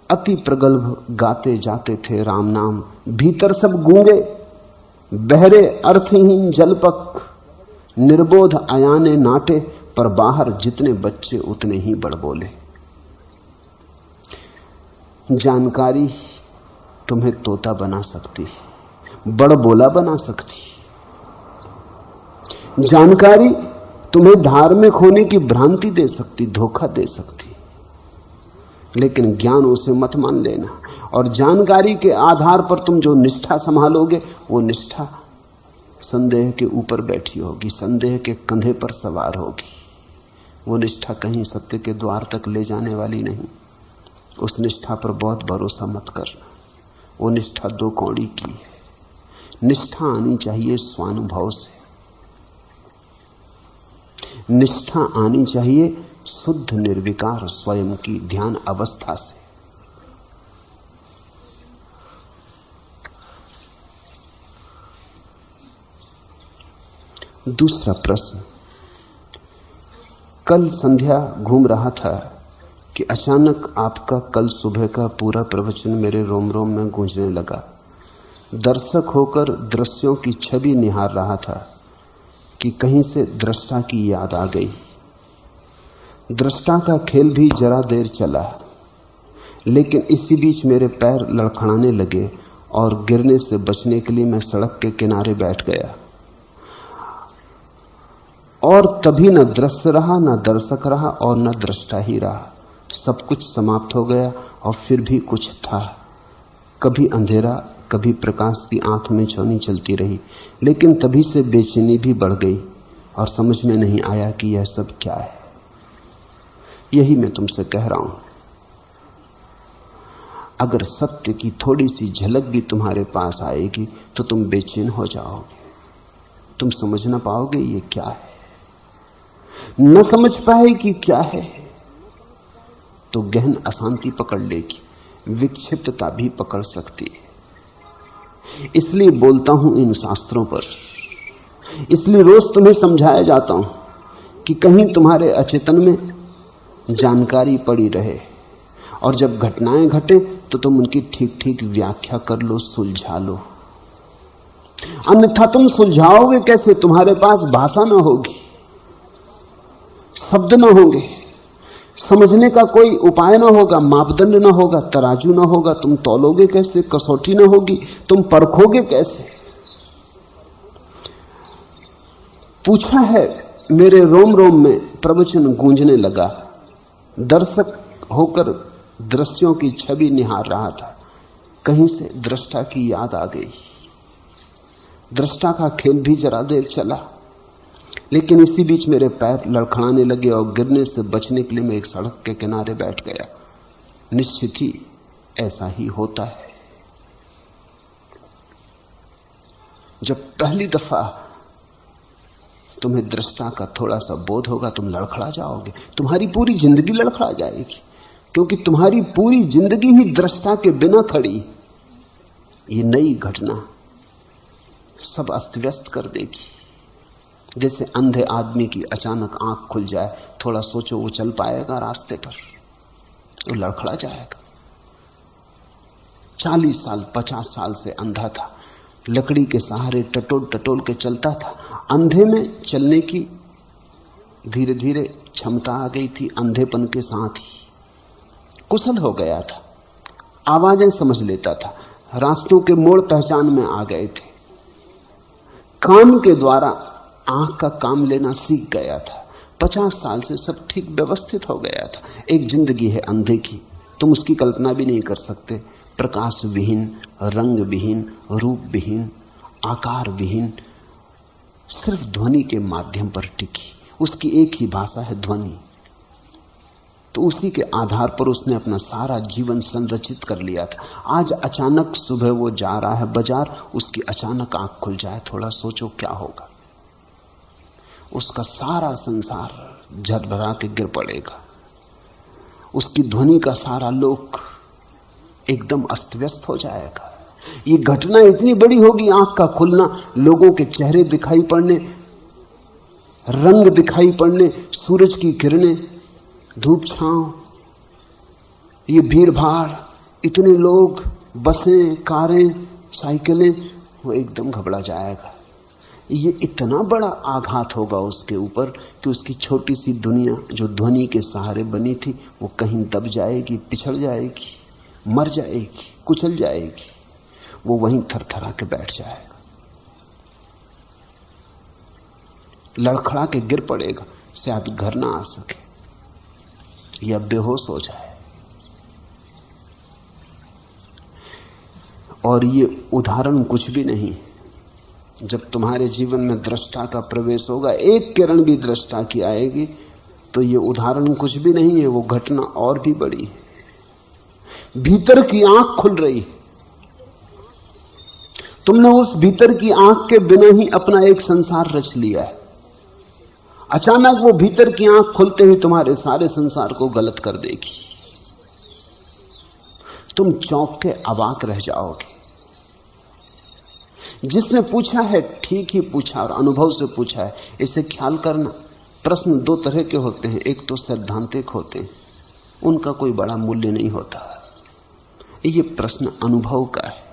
अति प्रगल्भ गाते जाते थे राम नाम। भीतर सब गूंगे बहरे अर्थहीन जलपक, निर्बोध अयाने नाटे, पर बाहर जितने बच्चे उतने ही बड़ बोले। जानकारी तुम्हें तोता बना सकती है, बड़ बोला बना सकती है। जानकारी तुम्हें धार्मिक होने की भ्रांति दे सकती, धोखा दे सकती, लेकिन ज्ञान उसे मत मान लेना। और जानकारी के आधार पर तुम जो निष्ठा संभालोगे, वो निष्ठा संदेह के ऊपर बैठी होगी, संदेह के कंधे पर सवार होगी। वो निष्ठा कहीं सत्य के द्वार तक ले जाने वाली नहीं। उस निष्ठा पर बहुत भरोसा मत करना। वो निष्ठा दो कौड़ी की है। निष्ठा आनी चाहिए स्वानुभव से, निष्ठा आनी चाहिए शुद्ध निर्विकार स्वयं की ध्यान अवस्था से। दूसरा प्रश्न, कल संध्या घूम रहा था कि अचानक आपका कल सुबह का पूरा प्रवचन मेरे रोम रोम में गूंजने लगा। दर्शक होकर दृश्यों की छवि निहार रहा था कि कहीं से दृष्टा की याद आ गई। दृष्टा का खेल भी जरा देर चला, लेकिन इसी बीच मेरे पैर लड़खड़ाने लगे और गिरने से बचने के लिए मैं सड़क के किनारे बैठ गया। और तभी न दृश्य रहा, न दर्शक रहा और न दृष्टा ही रहा। सब कुछ समाप्त हो गया और फिर भी कुछ था। कभी अंधेरा, कभी प्रकाश की आंख में छौनी चलती रही, लेकिन तभी से बेचैनी भी बढ़ गई और समझ में नहीं आया कि यह सब क्या है। यही मैं तुमसे कह रहा हूं। अगर सत्य की थोड़ी सी झलक भी तुम्हारे पास आएगी तो तुम बेचैन हो जाओगे। तुम समझ ना पाओगे ये क्या है। न समझ पाए कि क्या है तो गहन अशांति पकड़ लेगी, विक्षिप्तता भी पकड़ सकती है। इसलिए बोलता हूं इन शास्त्रों पर, इसलिए रोज तुम्हें समझाया जाता हूं कि कहीं तुम्हारे अचेतन में जानकारी पड़ी रहे, और जब घटनाएं घटे तो तुम उनकी ठीक ठीक व्याख्या कर लो, सुलझा लो। अन्यथा तुम सुलझाओगे कैसे? तुम्हारे पास भाषा न होगी, शब्द न होंगे, समझने का कोई उपाय न होगा, मापदंड न होगा, तराजू न होगा। तुम तौलोगे कैसे? कसौटी न होगी, तुम परखोगे कैसे? पूछा है, मेरे रोम रोम में प्रवचन गूंजने लगा। दर्शक होकर दृश्यों की छवि निहार रहा था। कहीं से दृष्टा की याद आ गई। दृष्टा का खेल भी जरा देर चला, लेकिन इसी बीच मेरे पैर लड़खड़ाने लगे और गिरने से बचने के लिए मैं एक सड़क के किनारे बैठ गया। निश्चित ही ऐसा ही होता है। जब पहली दफा तुम्हें दृष्टा का थोड़ा सा बोध होगा, तुम लड़खड़ा जाओगे, तुम्हारी पूरी जिंदगी लड़खड़ा जाएगी, क्योंकि तुम्हारी पूरी जिंदगी ही दृष्टा के बिना खड़ी। ये नई घटना सब अस्त व्यस्त कर देगी। जैसे अंधे आदमी की अचानक आंख खुल जाए, थोड़ा सोचो वो चल पाएगा रास्ते पर? वो लड़खड़ा जाएगा। 40 साल 50 साल से अंधा था, लकड़ी के सहारे टटोल टटोल के चलता था। अंधे में चलने की धीरे धीरे क्षमता आ गई थी, अंधेपन के साथ ही कुशल हो गया था, आवाजें समझ लेता था, रास्तों के मोड़ पहचान में आ गए थे, कान के द्वारा आंख का काम लेना सीख गया था। 50 साल से सब ठीक व्यवस्थित हो गया था। एक जिंदगी है अंधे की, तुम उसकी कल्पना भी नहीं कर सकते। प्रकाश विहीन, रंग विहीन, रूप विहीन, आकार विहीन, सिर्फ ध्वनि के माध्यम पर टिकी। उसकी एक ही भाषा है, ध्वनि। तो उसी के आधार पर उसने अपना सारा जीवन संरचित कर लिया था। आज अचानक सुबह वो जा रहा है बाजार, उसकी अचानक आंख खुल जाए, थोड़ा सोचो क्या होगा। उसका सारा संसार झरभरा के गिर पड़ेगा। उसकी ध्वनि का सारा लोक एकदम अस्त व्यस्त हो जाएगा। ये घटना इतनी बड़ी होगी, आंख का खुलना, लोगों के चेहरे दिखाई पड़ने, रंग दिखाई पड़ने, सूरज की किरणें, धूप छांव, ये भीड़ भाड़, इतने लोग, बसें, कारें, साइकिलें, वो एकदम घबरा जाएगा। ये इतना बड़ा आघात होगा उसके ऊपर कि उसकी छोटी सी दुनिया जो ध्वनि के सहारे बनी थी, वो कहीं दब जाएगी, पिछड़ जाएगी, मर जाएगी, कुचल जाएगी। वो वहीं थरथरा के बैठ जाएगा, लड़खड़ा के गिर पड़ेगा, शायद घर ना आ सके या बेहोश हो जाए। और ये उदाहरण कुछ भी नहीं। जब तुम्हारे जीवन में दृष्टा का प्रवेश होगा, एक किरण भी दृष्टा की आएगी, तो ये उदाहरण कुछ भी नहीं है, वो घटना और भी बड़ी है। भीतर की आंख खुल रही, तुमने उस भीतर की आंख के बिना ही अपना एक संसार रच लिया है। अचानक वो भीतर की आंख खुलते ही तुम्हारे सारे संसार को गलत कर देगी। तुम चौंक के अवाक रह जाओगे। जिसने पूछा है ठीक ही पूछा और अनुभव से पूछा है। इसे ख्याल करना, प्रश्न दो तरह के होते हैं, एक तो सैद्धांतिक होते हैं, उनका कोई बड़ा मूल्य नहीं होता। ये प्रश्न अनुभव का है।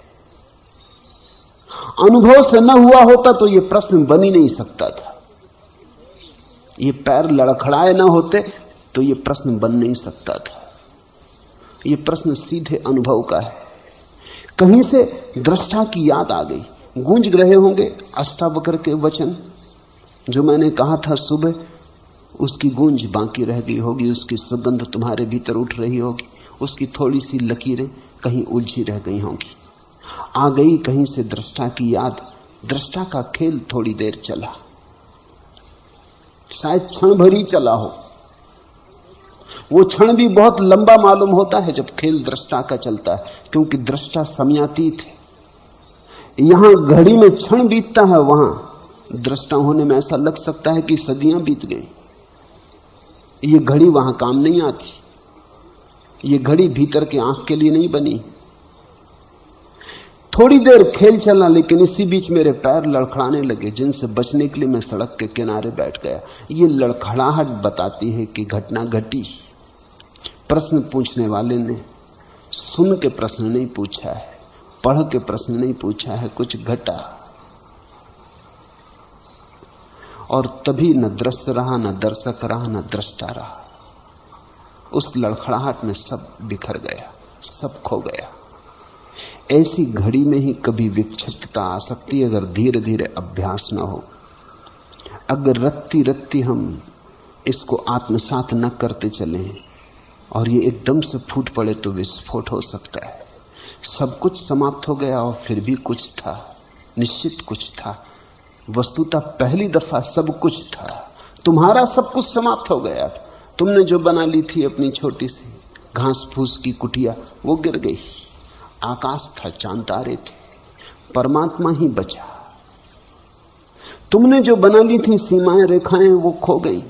अनुभव से न हुआ होता तो ये प्रश्न बन ही नहीं सकता था। ये पैर लड़खड़ाए ना होते तो ये प्रश्न बन नहीं सकता था। ये प्रश्न सीधे अनुभव का है। कहीं से दृष्टा की याद आ गई। गूंज रहे होंगे अष्टावक्र के वचन जो मैंने कहा था सुबह, उसकी गूंज बाकी रह गई होगी, उसकी सुगंध तुम्हारे भीतर उठ रही होगी, उसकी थोड़ी सी लकीरें कहीं उलझी रह गई होंगी। आ गई कहीं से दृष्टा की याद। दृष्टा का खेल थोड़ी देर चला, शायद क्षण भर ही चला हो। वो क्षण भी बहुत लंबा मालूम होता है जब खेल दृष्टा का चलता है, क्योंकि दृष्टा समयातीत है। यहां घड़ी में क्षण बीतता है, वहां दृष्टा होने में ऐसा लग सकता है कि सदियां बीत गई। ये घड़ी वहां काम नहीं आती। ये घड़ी भीतर के आंख के लिए नहीं बनी। थोड़ी देर खेल चला, लेकिन इसी बीच मेरे पैर लड़खड़ाने लगे, जिनसे बचने के लिए मैं सड़क के किनारे बैठ गया। ये लड़खड़ाहट बताती है कि घटना घटी। प्रश्न पूछने वाले ने सुन के प्रश्न नहीं पूछा है, पढ़ के प्रश्न नहीं पूछा है, कुछ घटा। और तभी न दृश्य रहा, न दर्शक रहा, न दृष्टा रहा। उस लड़खड़ाहट में सब बिखर गया, सब खो गया। ऐसी घड़ी में ही कभी विक्षिप्तता आ सकती है, अगर धीरे धीरे अभ्यास न हो। अगर रत्ती रत्ती हम इसको आत्मसात न करते चले और ये एकदम से फूट पड़े तो विस्फोट हो सकता है। सब कुछ समाप्त हो गया और फिर भी कुछ था, निश्चित कुछ था। वस्तुतः पहली दफा सब कुछ था। तुम्हारा सब कुछ समाप्त हो गया। तुमने जो बना ली थी अपनी छोटी सी घास फूस की कुटिया, वो गिर गई। आकाश था, चांद तारे थे, परमात्मा ही बचा। तुमने जो बना ली थी सीमाएं रेखाएं, वो खो गई।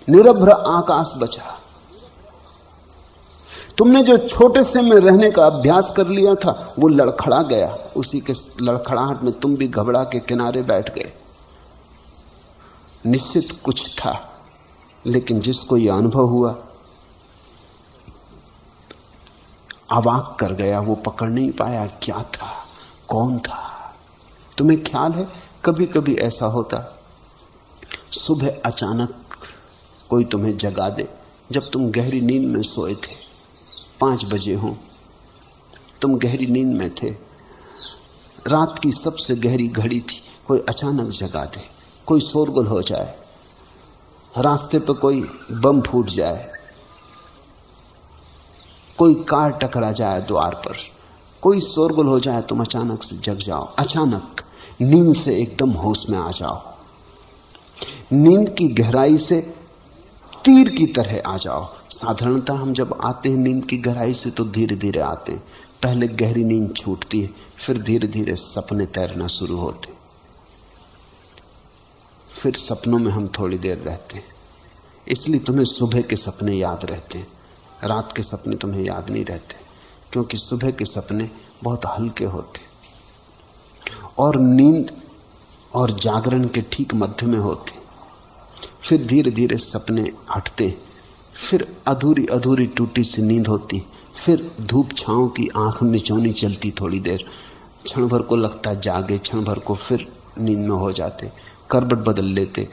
निरभ्र आकाश बचा। तुमने जो छोटे से में रहने का अभ्यास कर लिया था, वो लड़खड़ा गया। उसी के लड़खड़ाहट में तुम भी घबरा के किनारे बैठ गए। निश्चित कुछ था, लेकिन जिसको यह अनुभव हुआ अवाक कर गया। वो पकड़ नहीं पाया क्या था, कौन था। तुम्हें ख्याल है, कभी कभी ऐसा होता, सुबह अचानक कोई तुम्हें जगा दे, जब तुम गहरी नींद में सोए थे, 5 बजे हो, तुम गहरी नींद में थे, रात की सबसे गहरी घड़ी थी, कोई अचानक जगा दे, कोई शोरगुल हो जाए, रास्ते पर कोई बम फूट जाए, कोई कार टकरा जाए द्वार पर, कोई शोरगुल हो जाए, तुम अचानक से जग जाओ, अचानक नींद से एकदम होश में आ जाओ, नींद की गहराई से तीर की तरह आ जाओ। साधारणतः हम जब आते हैं नींद की गहराई से तो धीरे धीरे आते हैं। पहले गहरी नींद छूटती है, फिर धीरे धीरे सपने तैरना शुरू होते, फिर सपनों में हम थोड़ी देर रहते हैं। इसलिए तुम्हें सुबह के सपने याद रहते हैं, रात के सपने तुम्हें याद नहीं रहते, क्योंकि सुबह के सपने बहुत हल्के होते और नींद और जागरण के ठीक मध्य में होते। फिर धीरे धीरे सपने हटते, फिर अधूरी अधूरी टूटी सी नींद होती, फिर धूप छांव की आंख मिचौनी चलती थोड़ी देर, क्षण भर को लगता जागे, क्षण भर को फिर नींद में हो जाते, करवट बदल लेते,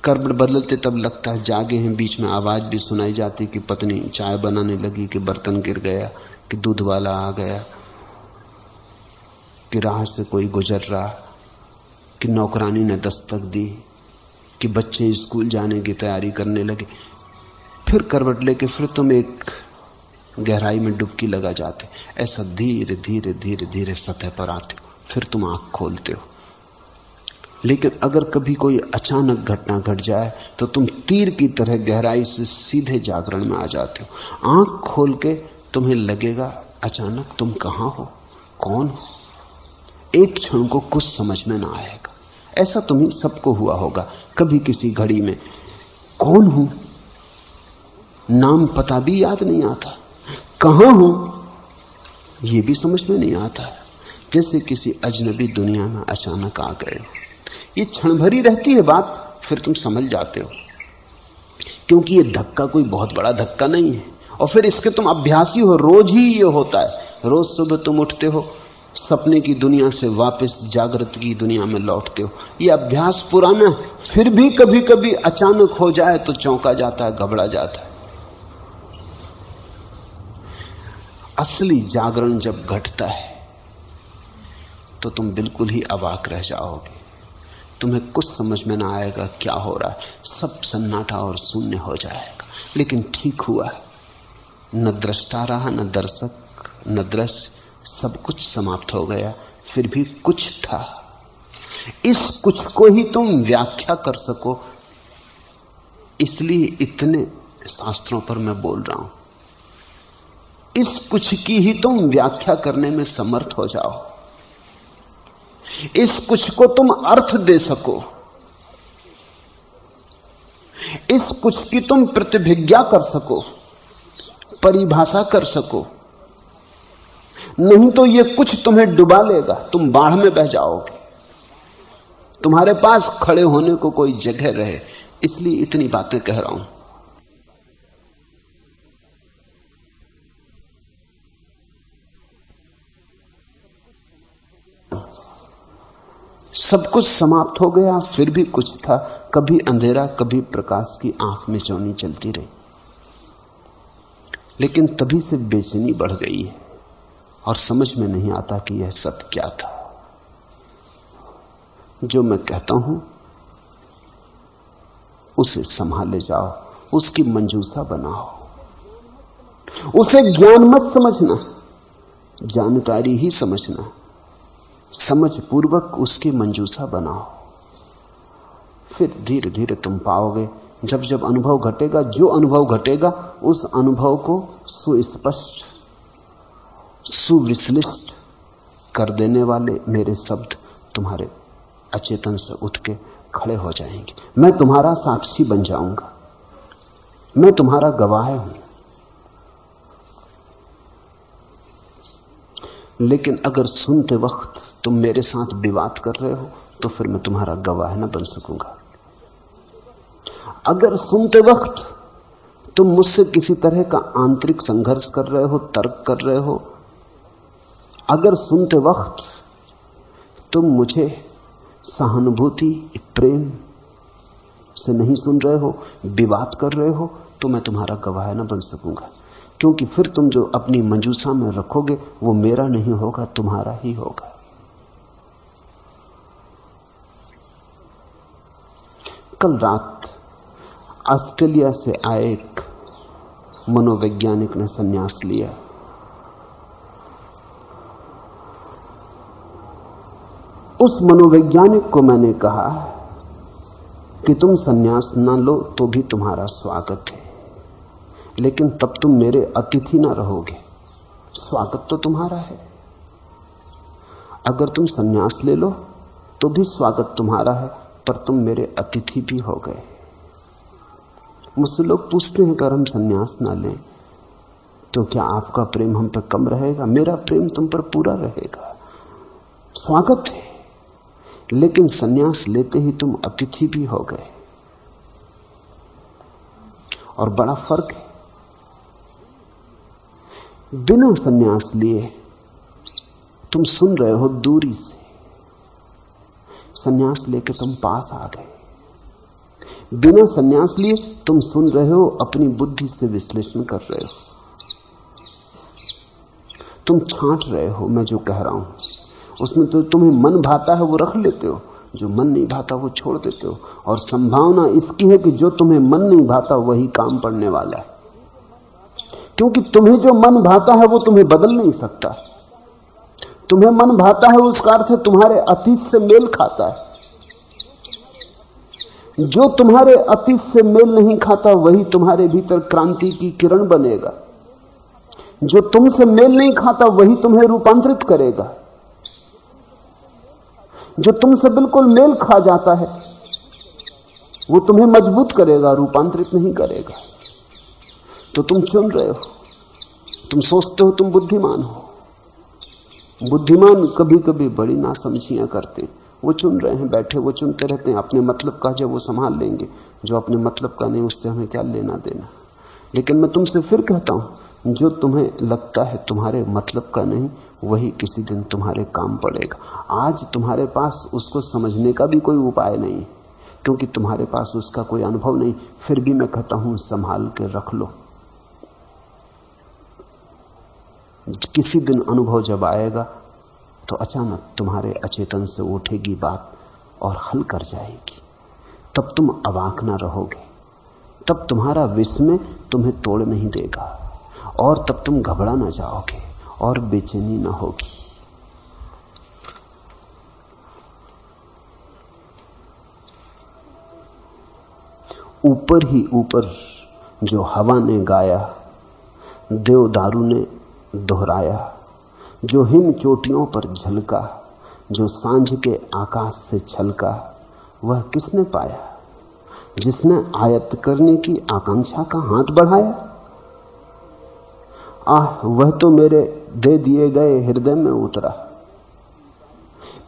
करवट बदलते तब लगता है जागे हैं, बीच में आवाज भी सुनाई जाती कि पत्नी चाय बनाने लगी, कि बर्तन गिर गया, कि दूध वाला आ गया, कि राह से कोई गुजर रहा, कि नौकरानी ने दस्तक दी, कि बच्चे स्कूल जाने की तैयारी करने लगे। फिर करवट लेके फिर तुम एक गहराई में डुबकी लगा जाते। ऐसा धीरे धीरे धीरे धीरे सतह पर आते हो, फिर तुम आंख खोलते हो। लेकिन अगर कभी कोई अचानक घटना घट जाए तो तुम तीर की तरह गहराई से सीधे जागरण में आ जाते हो। आंख खोल के तुम्हें लगेगा अचानक तुम कहां हो, कौन हो। एक क्षण को कुछ समझ में ना आएगा। ऐसा तुम्हें सबको हुआ होगा कभी किसी घड़ी में। कौन हूं, नाम पता भी याद नहीं आता, कहां हूं ये भी समझ में नहीं आता, जैसे किसी अजनबी दुनिया में अचानक आ गए। ये क्षण भरी रहती है बात, फिर तुम समझ जाते हो, क्योंकि ये धक्का कोई बहुत बड़ा धक्का नहीं है। और फिर इसके तुम अभ्यासी हो, रोज ही ये होता है। रोज सुबह तुम उठते हो, सपने की दुनिया से वापस जागृत की दुनिया में लौटते हो। ये अभ्यास पुराना है, फिर भी कभी कभी अचानक हो जाए तो चौंका जाता है, घबरा जाता है। असली जागरण जब घटता है तो तुम बिल्कुल ही अवाक रह जाओगे। तुम्हें कुछ समझ में ना आएगा क्या हो रहा है, सब सन्नाटा और शून्य हो जाएगा। लेकिन ठीक हुआ, न दृष्टा रहा, न दर्शक, न दृश्य, सब कुछ समाप्त हो गया। फिर भी कुछ था। इस कुछ को ही तुम व्याख्या कर सको, इसलिए इतने शास्त्रों पर मैं बोल रहा हूं। इस कुछ की ही तुम व्याख्या करने में समर्थ हो जाओ, इस कुछ को तुम अर्थ दे सको, इस कुछ की तुम प्रतिभिज्ञा कर सको, परिभाषा कर सको। नहीं तो ये कुछ तुम्हें डुबा लेगा, तुम बाढ़ में बह जाओगे। तुम्हारे पास खड़े होने को कोई जगह रहे, इसलिए इतनी बातें कह रहा हूं। सब कुछ समाप्त हो गया, फिर भी कुछ था। कभी अंधेरा कभी प्रकाश की आंख में चौनी चलती रही, लेकिन तभी से बेचैनी बढ़ गई है और समझ में नहीं आता कि यह सब क्या था। जो मैं कहता हूं उसे संभाले जाओ, उसकी मंजूसा बनाओ। उसे ज्ञान मत समझना, जानकारी ही समझना। समझ पूर्वक उसकी मंजूसा बनाओ, फिर धीरे धीरे तुम पाओगे। जब जब अनुभव घटेगा, जो अनुभव घटेगा उस अनुभव को सुस्पष्ट सुविश्लिष्ट कर देने वाले मेरे शब्द तुम्हारे अचेतन से उठ के खड़े हो जाएंगे। मैं तुम्हारा साक्षी बन जाऊंगा, मैं तुम्हारा गवाह हूं। लेकिन अगर सुनते वक्त तुम मेरे साथ विवाद कर रहे हो तो फिर मैं तुम्हारा गवाह न बन सकूंगा। अगर सुनते वक्त तुम मुझसे किसी तरह का आंतरिक संघर्ष कर रहे हो, तर्क कर रहे हो, अगर सुनते वक्त तुम मुझे सहानुभूति प्रेम से नहीं सुन रहे हो, विवाद कर रहे हो, तो मैं तुम्हारा गवाह न बन सकूंगा। क्योंकि फिर तुम जो अपनी मंजूसा में रखोगे वो मेरा नहीं होगा, तुम्हारा ही होगा। कल रात ऑस्ट्रेलिया से आए एक मनोवैज्ञानिक ने संन्यास लिया। उस मनोवैज्ञानिक को मैंने कहा कि तुम संन्यास ना लो तो भी तुम्हारा स्वागत है, लेकिन तब तुम मेरे अतिथि ना रहोगे। स्वागत तो तुम्हारा है। अगर तुम संन्यास ले लो तो भी स्वागत तुम्हारा है, पर तुम मेरे अतिथि भी हो गए। मुझसे लोग पूछते हैं कि अगर हम संन्यास ना लें तो क्या आपका प्रेम हम पर कम रहेगा? मेरा प्रेम तुम पर पूरा रहेगा। स्वागत है, लेकिन संन्यास लेते ही तुम अतिथि भी हो गए। और बड़ा फर्क है। बिना संन्यास लिए तुम सुन रहे हो दूरी से, संन्यास लेके तुम पास आ गए। बिना संन्यास लिए तुम सुन रहे हो, अपनी बुद्धि से विश्लेषण कर रहे हो, तुम छांट रहे हो मैं जो कह रहा हूं। उसमें तो तुम्हें मन भाता है वो रख लेते हो, जो मन नहीं भाता वो छोड़ देते हो। और संभावना इसकी है कि जो तुम्हें मन नहीं भाता वही काम पड़ने वाला है, क्योंकि तुम्हें जो मन भाता है वो तुम्हें बदल नहीं सकता। तुम्हें मन भाता है उसका अर्थ है तुम्हारे अतीत से मेल खाता है। जो तुम्हारे अतीत से मेल नहीं खाता वही तुम्हारे भीतर क्रांति की किरण बनेगा। जो तुमसे मेल नहीं खाता वही तुम्हें रूपांतरित करेगा। जो तुमसे बिल्कुल मेल खा जाता है वो तुम्हें मजबूत करेगा, रूपांतरित नहीं करेगा। तो तुम चुन रहे हो, तुम सोचते हो तुम बुद्धिमान हो। बुद्धिमान कभी कभी बड़ी नासमझियां करते हैं। वो चुन रहे हैं, बैठे वो चुनते रहते हैं। अपने मतलब का जब वो संभाल लेंगे, जो अपने मतलब का नहीं उससे हमें क्या लेना देना। लेकिन मैं तुमसे फिर कहता हूं, जो तुम्हें लगता है तुम्हारे मतलब का नहीं वही किसी दिन तुम्हारे काम पड़ेगा। आज तुम्हारे पास उसको समझने का भी कोई उपाय नहीं है, क्योंकि तुम्हारे पास उसका कोई अनुभव नहीं। फिर भी मैं कहता हूं संभाल के रख लो। किसी दिन अनुभव जब आएगा तो अचानक तुम्हारे अचेतन से उठेगी बात और हल कर जाएगी। तब तुम अवाक ना रहोगे, तब तुम्हारा विस्मय तुम्हें तोड़ नहीं देगा, और तब तुम घबरा ना जाओगे और बेचैनी ना होगी। ऊपर ही ऊपर जो हवा ने गाया, देवदारू ने दोहराया, जो हिम चोटियों पर झलका, जो सांझ के आकाश से छलका, वह किसने पाया? जिसने आयत करने की आकांक्षा का हाथ बढ़ाया। आह वह तो मेरे दे दिए गए हृदय में उतरा,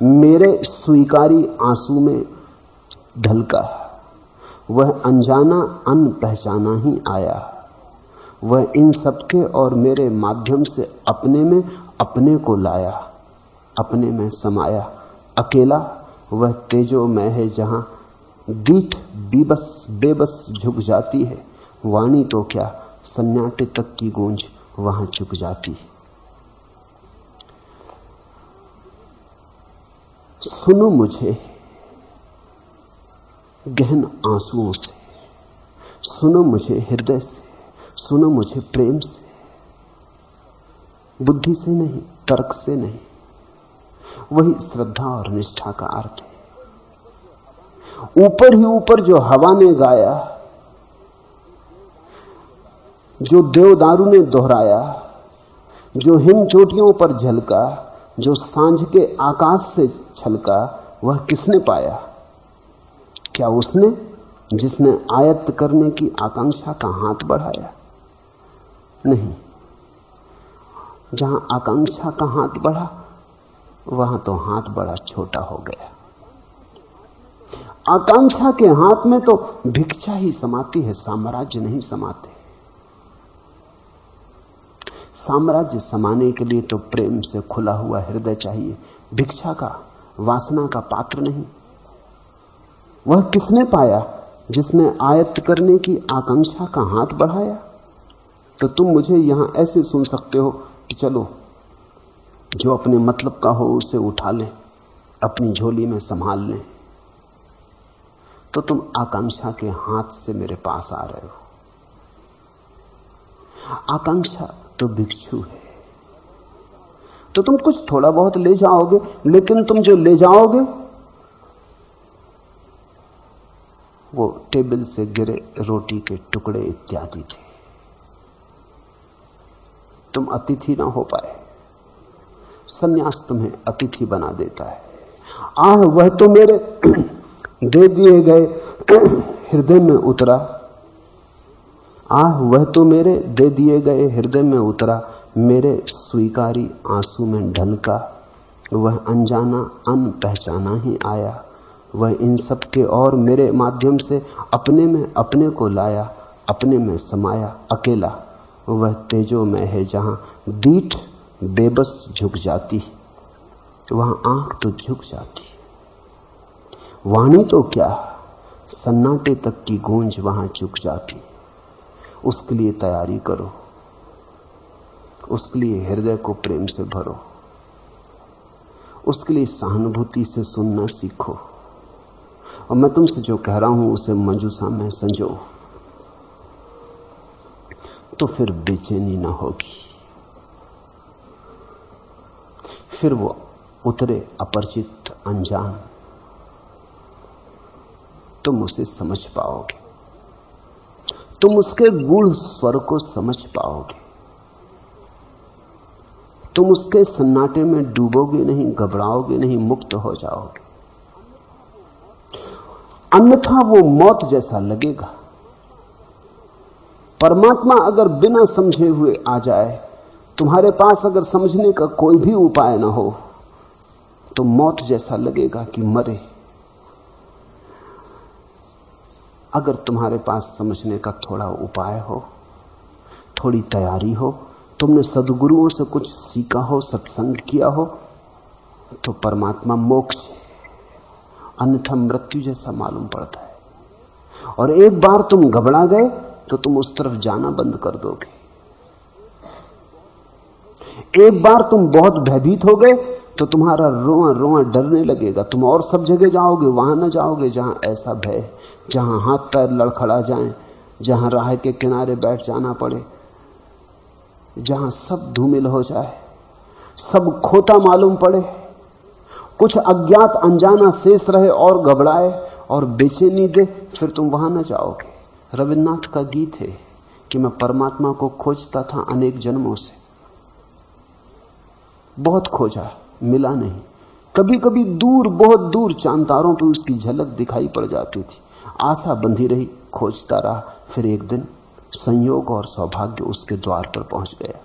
मेरे स्वीकारी आंसू में ढलका। वह अनजाना अनपहचाना ही आया, वह इन सबके और मेरे माध्यम से अपने में अपने को लाया, अपने में समाया। अकेला वह तेजोमय है जहां दीठ बेबस झुक जाती है। वाणी तो क्या सन्नाटे तक की गूंज वहां चुक जाती है। सुनो मुझे गहन आंसुओं से, सुनो मुझे हृदय से, सुनो मुझे प्रेम से, बुद्धि से नहीं, तर्क से नहीं। वही श्रद्धा और निष्ठा का अर्थ है। ऊपर ही ऊपर जो हवा ने गाया, जो देवदारू ने दोहराया, जो हिम चोटियों पर झलका, जो सांझ के आकाश से छलका, वह किसने पाया? क्या उसने जिसने आयत्त करने की आकांक्षा का हाथ बढ़ाया? नहीं। जहां आकांक्षा का हाथ बढ़ा वहां तो हाथ बड़ा छोटा हो गया। आकांक्षा के हाथ में तो भिक्षा ही समाती है, साम्राज्य नहीं समाते। साम्राज्य समाने के लिए तो प्रेम से खुला हुआ हृदय चाहिए, भिक्षा का, वासना का पात्र नहीं। वह किसने पाया? जिसने आयत्त करने की आकांक्षा का हाथ बढ़ाया। तो तुम मुझे यहां ऐसे सुन सकते हो कि चलो जो अपने मतलब का हो उसे उठा लें, अपनी झोली में संभाल लें। तो तुम आकांक्षा के हाथ से मेरे पास आ रहे हो। आकांक्षा तो भिक्षु है। तो तुम कुछ थोड़ा बहुत ले जाओगे, लेकिन तुम जो ले जाओगे वो टेबल से गिरे रोटी के टुकड़े इत्यादि थे। तुम अतिथि ना हो पाए। सन्यास तुम्हें अतिथि बना देता है। आह वह तो मेरे दे दिए गए हृदय में उतरा, आह वह तो मेरे दे दिए गए हृदय में उतरा, मेरे स्वीकारी आंसू में ढलका। वह अनजाना अनपहचाना ही आया, वह इन सब के और मेरे माध्यम से अपने में अपने को लाया, अपने में समाया। अकेला वह तेजोमय है जहां दीठ बेबस झुक जाती, वहां आंख तो झुक जाती। वाणी तो क्या सन्नाटे तक की गूंज वहां चुक जाती। उसके लिए तैयारी करो, उसके लिए हृदय को प्रेम से भरो, उसके लिए सहानुभूति से सुनना सीखो। और मैं तुमसे जो कह रहा हूं उसे मंजूसा में संजो, तो फिर बेचैनी ना होगी। फिर वो उतरे अपरिचित अनजान, तुम उसे समझ पाओगे, तुम उसके गूढ़ स्वर को समझ पाओगे, तुम उसके सन्नाटे में डूबोगे नहीं, घबराओगे नहीं, मुक्त हो जाओगे। अन्यथा वो मौत जैसा लगेगा। परमात्मा अगर बिना समझे हुए आ जाए, तुम्हारे पास अगर समझने का कोई भी उपाय ना हो, तो मौत जैसा लगेगा कि मरे। अगर तुम्हारे पास समझने का थोड़ा उपाय हो, थोड़ी तैयारी हो, तुमने सद्गुरुओं से कुछ सीखा हो, सत्संग किया हो, तो परमात्मा मोक्ष है, अन्यथा मृत्यु जैसा मालूम पड़ता है। और एक बार तुम घबरा गए तो तुम उस तरफ जाना बंद कर दोगे। एक बार तुम बहुत भयभीत हो गए तो तुम्हारा रोआ रोआ डरने लगेगा। तुम और सब जगह जाओगे, वहां ना जाओगे जहां ऐसा भय, जहां हाथ पैर लड़खड़ा जाएं, जहां राह के किनारे बैठ जाना पड़े, जहां सब धूमिल हो जाए, सब खोता मालूम पड़े, कुछ अज्ञात अनजाना शेष रहे और घबराए और बेचैनी दे, फिर तुम वहां ना जाओगे। रविन्द्रनाथ का गीत है कि मैं परमात्मा को खोजता था अनेक जन्मों से, बहुत खोजा, मिला नहीं। कभी कभी दूर, बहुत दूर चांद तारों पर उसकी झलक दिखाई पड़ जाती थी। आशा बंधी रही, खोजता रहा। फिर एक दिन संयोग और सौभाग्य उसके द्वार पर पहुंच गया।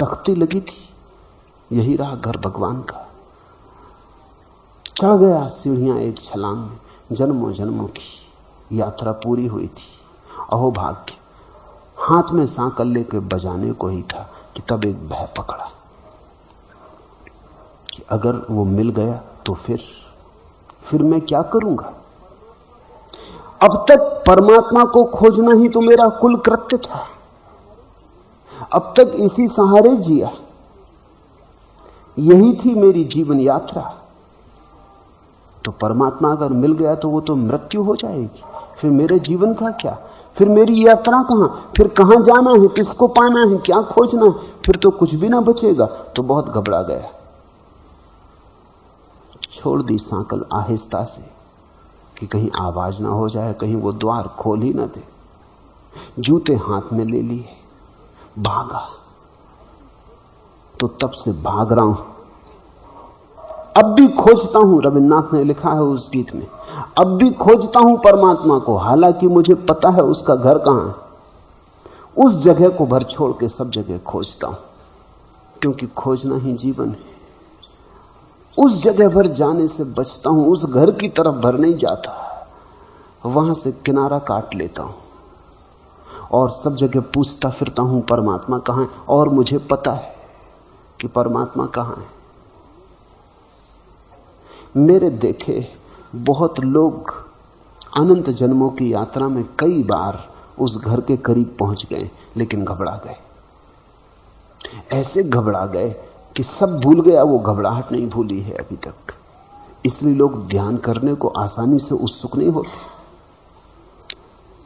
तख्ती लगी थी, यही रहा घर भगवान का। चढ़ गया सीढ़ियां एक छलांग में, जन्मों जन्मों की यात्रा पूरी हुई थी। अहो भाग्य, हाथ में सांकल लेके बजाने को ही था कि तब एक भय पकड़ा कि अगर वो मिल गया तो फिर मैं क्या करूंगा। अब तक परमात्मा को खोजना ही तो मेरा कुल कृत्य था, अब तक इसी सहारे जिया, यही थी मेरी जीवन यात्रा। तो परमात्मा अगर मिल गया तो वो तो मृत्यु हो जाएगी, फिर मेरे जीवन का क्या, फिर मेरी यात्रा कहां, फिर कहां जाना है, किसको पाना है, क्या खोजना है, फिर तो कुछ भी ना बचेगा। तो बहुत घबरा गया, छोड़ दी सांकल आहिस्ता से कि कहीं आवाज ना हो जाए, कहीं वो द्वार खोल ही ना दे। जूते हाथ में ले लिए, भागा। तो तब से भाग रहा हूं, अब भी खोजता हूं। रविन्द्रनाथ ने लिखा है उस गीत में, अब भी खोजता हूं परमात्मा को, हालांकि मुझे पता है उसका घर कहां है। उस जगह को भर छोड़ के सब जगह खोजता हूं, क्योंकि खोजना ही जीवन है। उस जगह भर जाने से बचता हूं, उस घर की तरफ भर नहीं जाता, वहां से किनारा काट लेता हूं और सब जगह पूछता फिरता हूं परमात्मा कहां है। और मुझे पता है कि परमात्मा कहां है। मेरे देखे बहुत लोग अनंत जन्मों की यात्रा में कई बार उस घर के करीब पहुंच गए, लेकिन घबरा गए। ऐसे घबरा गए कि सब भूल गया, वो घबराहट नहीं भूली है अभी तक। इसलिए लोग ध्यान करने को आसानी से उत्सुक नहीं होते।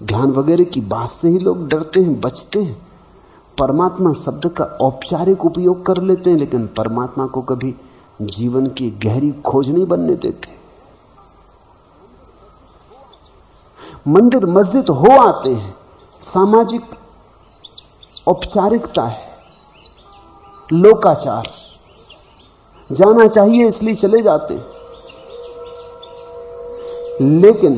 ध्यान वगैरह की बात से ही लोग डरते हैं, बचते हैं। परमात्मा शब्द का औपचारिक उपयोग कर लेते हैं, लेकिन परमात्मा को कभी जीवन की गहरी खोज नहीं बनने देते। मंदिर मस्जिद हो आते हैं, सामाजिक औपचारिकता है, लोकाचार, जाना चाहिए इसलिए चले जाते हैं। लेकिन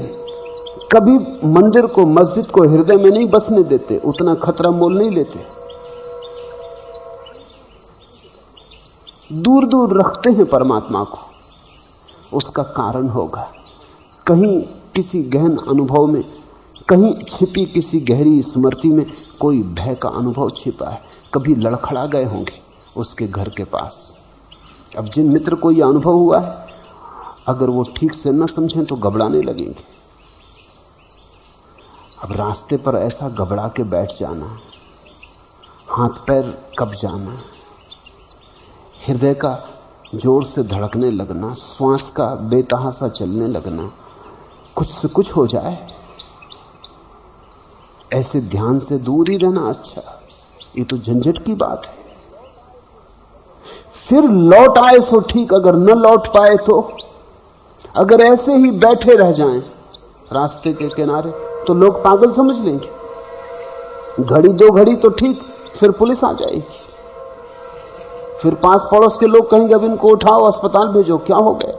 कभी मंदिर को, मस्जिद को हृदय में नहीं बसने देते, उतना खतरा मोल नहीं लेते, दूर दूर रखते हैं परमात्मा को। उसका कारण होगा कहीं किसी गहन अनुभव में, कहीं छिपी किसी गहरी स्मृति में कोई भय का अनुभव छिपा है। कभी लड़खड़ा गए होंगे उसके घर के पास। अब जिन मित्र को यह अनुभव हुआ है, अगर वो ठीक से न समझें तो घबराने लगेंगे। अब रास्ते पर ऐसा घबरा के बैठ जाना, हाथ पैर कब जाना, हृदय का जोर से धड़कने लगना, श्वास का बेतहासा चलने लगना, कुछ से कुछ हो जाए, ऐसे ध्यान से दूर ही रहना अच्छा। ये तो झंझट की बात है। फिर लौट आए सो ठीक, अगर न लौट पाए तो, अगर ऐसे ही बैठे रह जाएं रास्ते के किनारे तो लोग पागल समझ लेंगे। घड़ी दो घड़ी तो ठीक, फिर पुलिस आ जाएगी, फिर पास पड़ोस के लोग कहेंगे अब इनको उठाओ अस्पताल भेजो, क्या हो गया।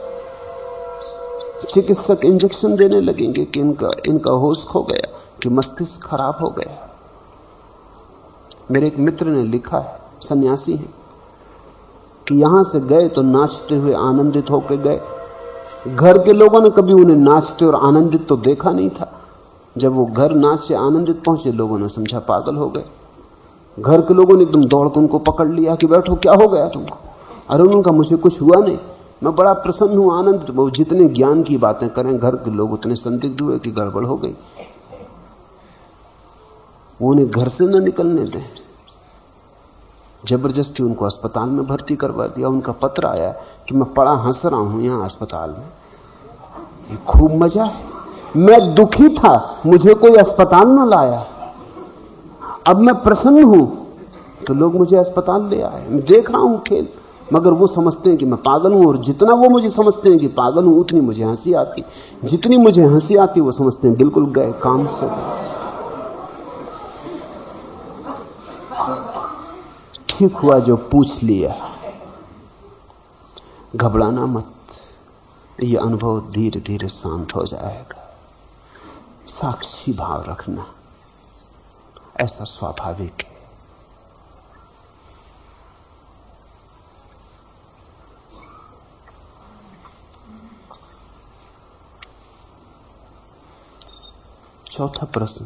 चिकित्सक इंजेक्शन देने लगेंगे कि इनका होश खो गया, कि मस्तिष्क खराब हो गया। मेरे एक मित्र ने लिखा है, सन्यासी है, कि यहां से गए तो नाचते हुए आनंदित होकर गए। घर के लोगों ने कभी उन्हें नाचते और आनंदित तो देखा नहीं था। जब वो घर नाच से आनंदित पहुंचे, लोगों ने समझा पागल हो गए। घर के लोगों ने एकदम दौड़कर उनको पकड़ लिया कि बैठो, क्या हो गया तुमको। अरे उनका मुझे कुछ हुआ नहीं, मैं बड़ा प्रसन्न हूं, आनंदित। वो जितने ज्ञान की बातें करें घर के लोग, उतने संदिग्ध हुए कि गड़बड़ हो गई। वो उन्हें घर से न निकलने दें, जबरदस्ती उनको अस्पताल में भर्ती करवा दिया। उनका पत्र आया कि मैं बड़ा हंस रहा हूं यहां अस्पताल में, ये खूब मजा है, मैं दुखी था, मुझे कोई अस्पताल न लाया, अब मैं प्रसन्न हूं तो लोग मुझे अस्पताल ले आए। मैं देख रहा हूं खेल, मगर वो समझते हैं कि मैं पागल हूं, और जितना वो मुझे समझते हैं कि पागल हूं, उतनी मुझे हंसी आती। जितनी मुझे हंसी आती वो समझते हैं बिल्कुल गए काम से। ठीक हुआ जो पूछ लिया। घबराना मत, ये अनुभव धीरे धीरे शांत हो जाएगा। साक्षी भाव रखना, ऐसा स्वाभाविक है। चौथा प्रश्न,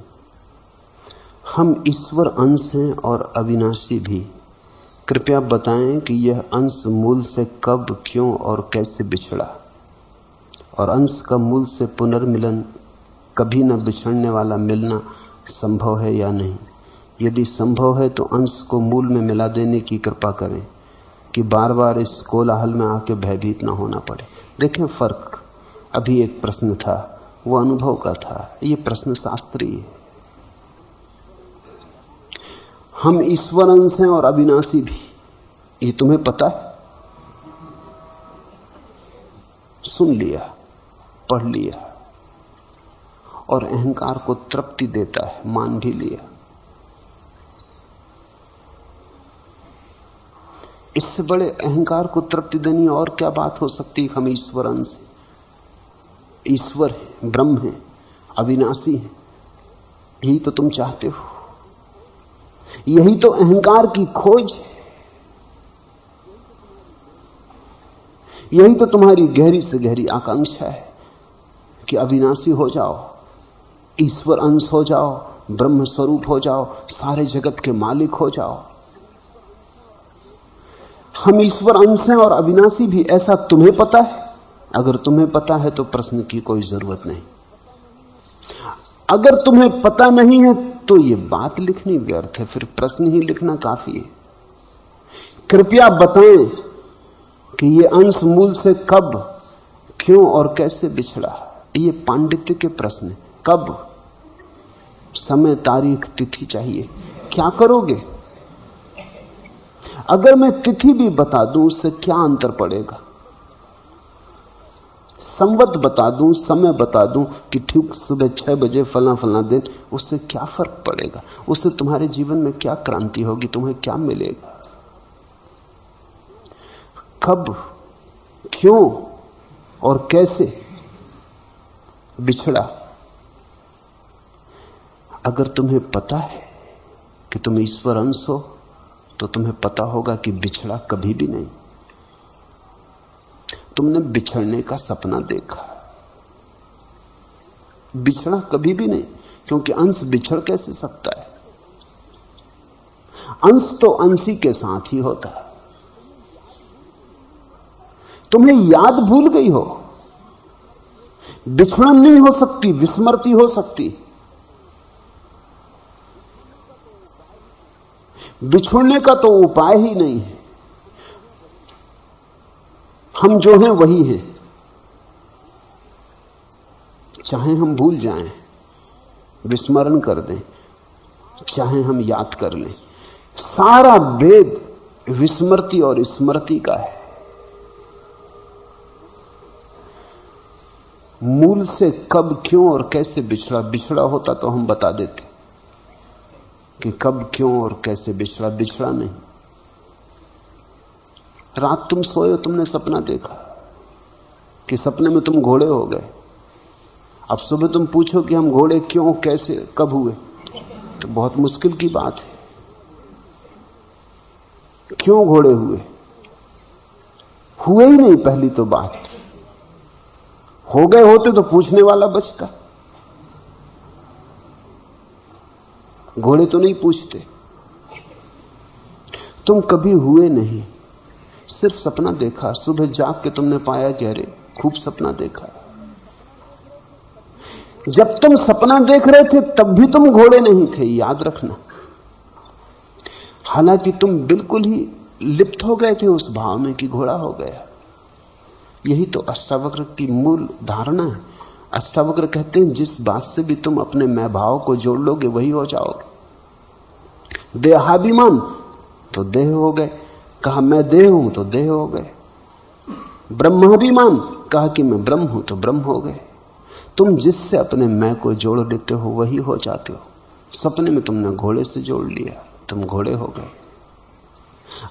हम ईश्वर अंश हैं और अविनाशी भी। कृपया बताएं कि यह अंश मूल से कब, क्यों और कैसे बिछड़ा, और अंश का मूल से पुनर्मिलन, कभी न बिछड़ने वाला मिलना संभव है या नहीं। यदि संभव है तो अंश को मूल में मिला देने की कृपा करें कि बार बार इस कोलाहल में आके भयभीत न होना पड़े। देखें फर्क, अभी एक प्रश्न था वो अनुभव का था, ये प्रश्न शास्त्रीय है। हम ईश्वर अंश हैं और अविनाशी भी, ये तुम्हें पता है? सुन लिया, पढ़ लिया और अहंकार को तृप्ति देता है, मान भी लिया। इससे बड़े अहंकार को तृप्ति देनी और क्या बात हो सकती है? हम ईश्वर अंश हैं, ईश्वर है, ब्रह्म है, अविनाशी है। यही तो तुम चाहते हो, यही तो अहंकार की खोज है, यही तो तुम्हारी गहरी से गहरी आकांक्षा है कि अविनाशी हो जाओ, ईश्वर अंश हो जाओ, ब्रह्म स्वरूप हो जाओ, सारे जगत के मालिक हो जाओ। हम ईश्वर अंश हैं और अविनाशी भी, ऐसा तुम्हें पता है? अगर तुम्हें पता है तो प्रश्न की कोई जरूरत नहीं। अगर तुम्हें पता नहीं है तो ये बात लिखनी व्यर्थ है, फिर प्रश्न ही लिखना काफी है। कृपया बताएं कि ये अंश मूल से कब, क्यों और कैसे बिछड़ा। ये पांडित्य के प्रश्न है। कब, समय, तारीख, तिथि चाहिए। क्या करोगे? अगर मैं तिथि भी बता दूं उससे क्या अंतर पड़ेगा? संवत बता दूं, समय बता दूं कि ठीक सुबह 6 बजे फला फला दिन, उससे क्या फर्क पड़ेगा? उससे तुम्हारे जीवन में क्या क्रांति होगी? तुम्हें क्या मिलेगा? कब, क्यों और कैसे बिछड़ा। अगर तुम्हें पता है कि तुम ईश्वर अंश हो तो तुम्हें पता होगा कि बिछड़ा कभी भी नहीं। तुमने बिछड़ने का सपना देखा, बिछड़ा कभी भी नहीं, क्योंकि अंश बिछड़ कैसे सकता है? अंश तो अंशी के साथ ही होता है। तुम्हें याद भूल गई हो, बिछड़न नहीं हो सकती, विस्मृति हो सकती। बिछुड़ने का तो उपाय ही नहीं है। हम जो हैं वही हैं, चाहे हम भूल जाएं, विस्मरण कर दें, चाहे हम याद कर लें, सारा भेद विस्मृति और स्मृति का है। मूल से कब, क्यों और कैसे बिछड़ा। बिछड़ा होता तो हम बता देते कि कब, क्यों और कैसे बिछड़ा। बिछड़ा नहीं। रात तुम सोए, तुमने सपना देखा कि सपने में तुम घोड़े हो गए। अब सुबह तुम पूछो कि हम घोड़े क्यों, कैसे, कब हुए, तो बहुत मुश्किल की बात है। क्यों घोड़े हुए? हुए ही नहीं, पहली तो बात। हो गए होते तो पूछने वाला बचता। घोड़े तो नहीं पूछते। तुम कभी हुए नहीं, सिर्फ सपना देखा। सुबह जाग के तुमने पाया कि अरे खूब सपना देखा। जब तुम सपना देख रहे थे तब भी तुम घोड़े नहीं थे, याद रखना। हालांकि तुम बिल्कुल ही लिप्त हो गए थे उस भाव में कि घोड़ा हो गया। यही तो अष्टावक्र की मूल धारणा है। अष्टावक्र कहते हैं जिस बात से भी तुम अपने मैं भाव को जोड़ लोगे वही हो जाओगे। देहाभिमान तो देह हो गए, कहा मैं देह हूं तो देह हो गए। ब्रह्माभिमान, कहा कि मैं ब्रह्म हूं तो ब्रह्म हो गए। तुम जिससे अपने मैं को जोड़ लेते हो वही हो जाते हो। सपने में तुमने घोड़े से जोड़ लिया, तुम घोड़े हो गए।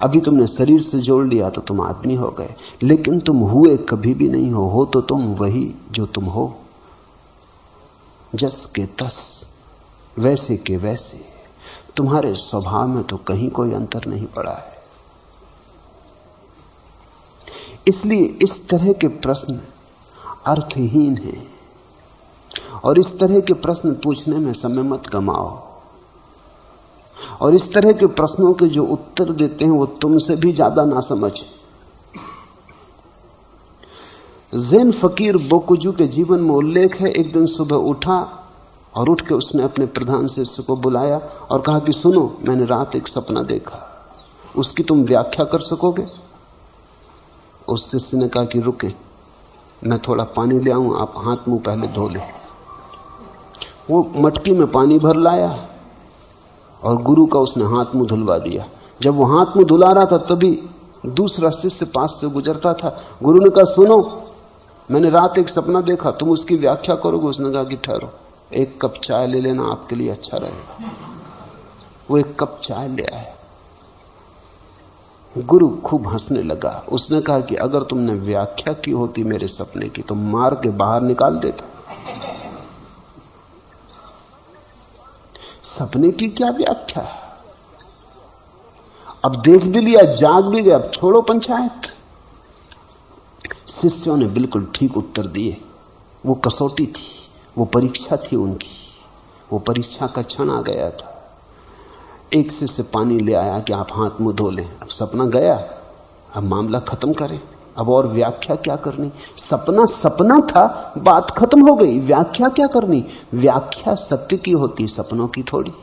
अभी तुमने शरीर से जोड़ लिया तो तुम आदमी हो गए। लेकिन तुम हुए कभी भी नहीं हो तो तुम वही जो तुम हो। जस के तस, वैसे के वैसे। तुम्हारे स्वभाव में तो कहीं कोई अंतर नहीं पड़ा है। इसलिए इस तरह के प्रश्न अर्थहीन हैं और इस तरह के प्रश्न पूछने में समय मत गमाओ। और इस तरह के प्रश्नों के जो उत्तर देते हैं वो तुमसे भी ज्यादा ना समझ। ज़ैन फकीर बोकुजू के जीवन में उल्लेख है, एक दिन सुबह उठा और उठ के उसने अपने प्रधान शिष्य को बुलाया और कहा कि सुनो, मैंने रात एक सपना देखा, उसकी तुम व्याख्या कर सकोगे? उस शिष्य ने कहा कि रुके, मैं थोड़ा पानी ले आऊं, आप हाथ मुंह पहले धो ले। वो मटकी में पानी भर लाया और गुरु का उसने हाथ मुंह धुलवा दिया। जब वो हाथ मुंह धुला रहा था तभी दूसरा शिष्य पास से गुजरता था। गुरु ने कहा सुनो, मैंने रात एक सपना देखा, तुम उसकी व्याख्या करोगे? उसने कहा कि ठहरो, एक कप चाय ले लेना, आपके लिए अच्छा रहेगा। वो एक कप चाय ले आया। गुरु खूब हंसने लगा। उसने कहा कि अगर तुमने व्याख्या की होती मेरे सपने की तो मार के बाहर निकाल देता। सपने की क्या व्याख्या? अब देख भी लिया, जाग भी गया, अब छोड़ो पंचायत। शिष्यों ने बिल्कुल ठीक उत्तर दिए। वो कसौटी थी, वो परीक्षा थी उनकी, वो परीक्षा का क्षण आ गया था। एक शिष्य पानी ले आया कि आप हाथ मुंह धो लें। अब सपना गया, अब मामला खत्म करें। अब और व्याख्या क्या करनी? सपना सपना था, बात खत्म हो गई, व्याख्या क्या करनी? व्याख्या सत्य की होती, सपनों की थोड़ी।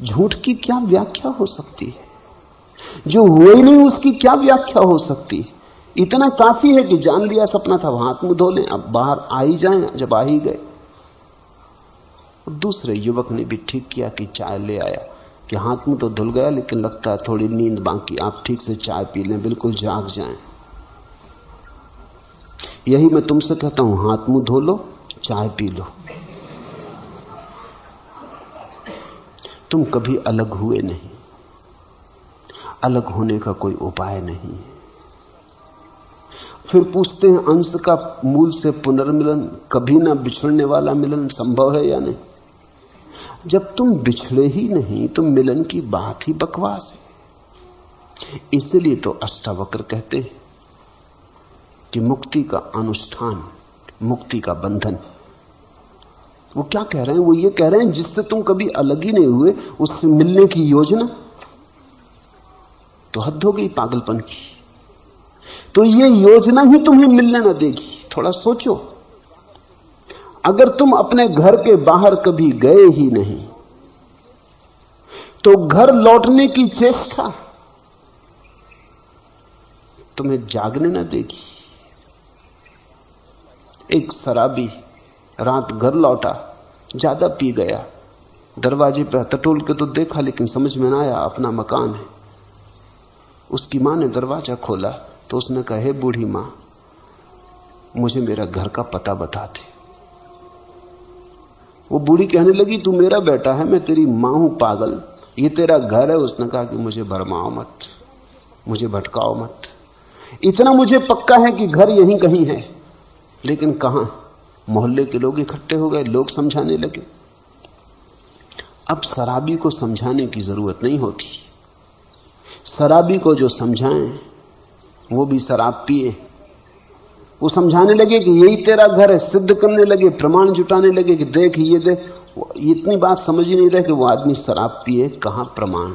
झूठ की क्या व्याख्या हो सकती है? जो हुआ ही नहीं उसकी क्या व्याख्या हो सकती है? इतना काफी है कि जान लिया सपना था, हाथ मुंह धो लें, अब बाहर आ ही जाए। जब आ ही गए, दूसरे युवक ने भी ठीक किया कि चाय ले आया कि हाथ मुंह तो धुल गया लेकिन लगता है थोड़ी नींद बाकी, आप ठीक से चाय पी लें, बिल्कुल जाग जाएं। यही मैं तुमसे कहता हूं, हाथ मुंह धो लो, चाय पी लो। तुम कभी अलग हुए नहीं, अलग होने का कोई उपाय नहीं है। फिर पूछते हैं अंश का मूल से पुनर्मिलन, कभी ना बिछड़ने वाला मिलन संभव है या नहीं? जब तुम बिछड़े ही नहीं तो मिलन की बात ही बकवास है। इसलिए तो अष्टावक्र कहते हैं कि मुक्ति का अनुष्ठान, मुक्ति का बंधन। वो क्या कह रहे हैं? वो ये कह रहे हैं जिससे तुम कभी अलग ही नहीं हुए उससे मिलने की योजना, तो हद हो गई पागलपन की। तो ये योजना ही तुम्हें मिलने ना देगी। थोड़ा सोचो, अगर तुम अपने घर के बाहर कभी गए ही नहीं तो घर लौटने की चेष्टा तुम्हें जागने ना देगी। एक शराबी रात घर लौटा, ज्यादा पी गया, दरवाजे पर टटोल के तो देखा लेकिन समझ में ना आया अपना मकान है। उसकी मां ने दरवाजा खोला तो उसने कहा, हे बूढ़ी मां, मुझे मेरा घर का पता बता दे। वो बूढ़ी कहने लगी, तू मेरा बेटा है, मैं तेरी मां हूं पागल, ये तेरा घर है। उसने कहा कि मुझे भरमाओ मत, मुझे भटकाओ मत। इतना मुझे पक्का है कि घर यहीं कहीं है, लेकिन कहां? मोहल्ले के लोग इकट्ठे हो गए, लोग समझाने लगे। अब शराबी को समझाने की जरूरत नहीं होती। शराबी को जो समझाएं वो भी शराब पिए। वो समझाने लगे कि यही तेरा घर है, सिद्ध करने लगे, प्रमाण जुटाने लगे कि देख ये देख। इतनी बात समझ ही नहीं रहे कि वो आदमी शराब पिए, कहां प्रमाण।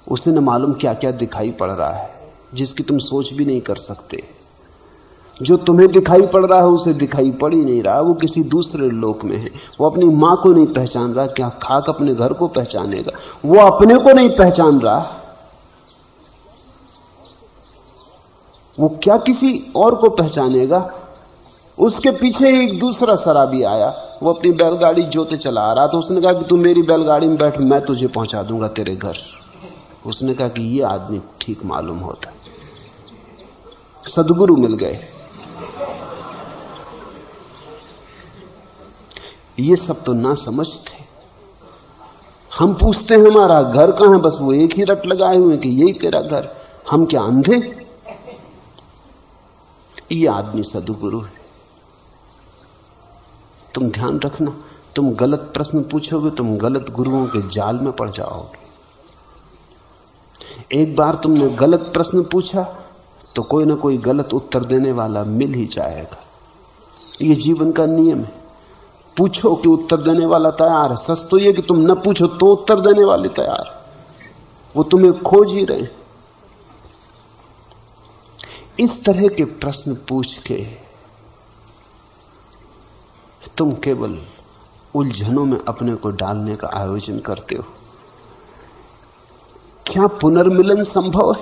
उसे न मालूम क्या क्या दिखाई पड़ रहा है जिसकी तुम सोच भी नहीं कर सकते। जो तुम्हें दिखाई पड़ रहा है उसे दिखाई पड़ ही नहीं रहा, वो किसी दूसरे लोक में है। वो अपनी मां को नहीं पहचान रहा, क्या खाक अपने घर को पहचानेगा? वो अपने को नहीं पहचान रहा, वो क्या किसी और को पहचानेगा? उसके पीछे एक दूसरा शराबी आया, वो अपनी बैलगाड़ी जोते चला आ रहा, तो उसने कहा कि तू मेरी बैलगाड़ी में बैठ, मैं तुझे पहुंचा दूंगा तेरे घर। उसने कहा कि ये आदमी ठीक मालूम होता। सदगुरु मिल गए। ये सब तो ना समझ थे। हम पूछते हैं हमारा घर कहां है, बस वो एक ही रट लगाए हुए कि यही तेरा घर। हम क्या अंधे? ये आदमी सदगुरु है। तुम ध्यान रखना, तुम गलत प्रश्न पूछोगे, तुम गलत गुरुओं के जाल में पड़ जाओगे। एक बार तुमने गलत प्रश्न पूछा तो कोई ना कोई गलत उत्तर देने वाला मिल ही जाएगा। ये जीवन का नियम है। पूछो कि उत्तर देने वाला तैयार है। सच तो ये कि तुम न पूछो तो उत्तर देने वाले तैयार है, वो तुम्हें खोज ही रहे। इस तरह के प्रश्न पूछ के तुम केवल उलझनों में अपने को डालने का आयोजन करते हो। क्या पुनर्मिलन संभव है?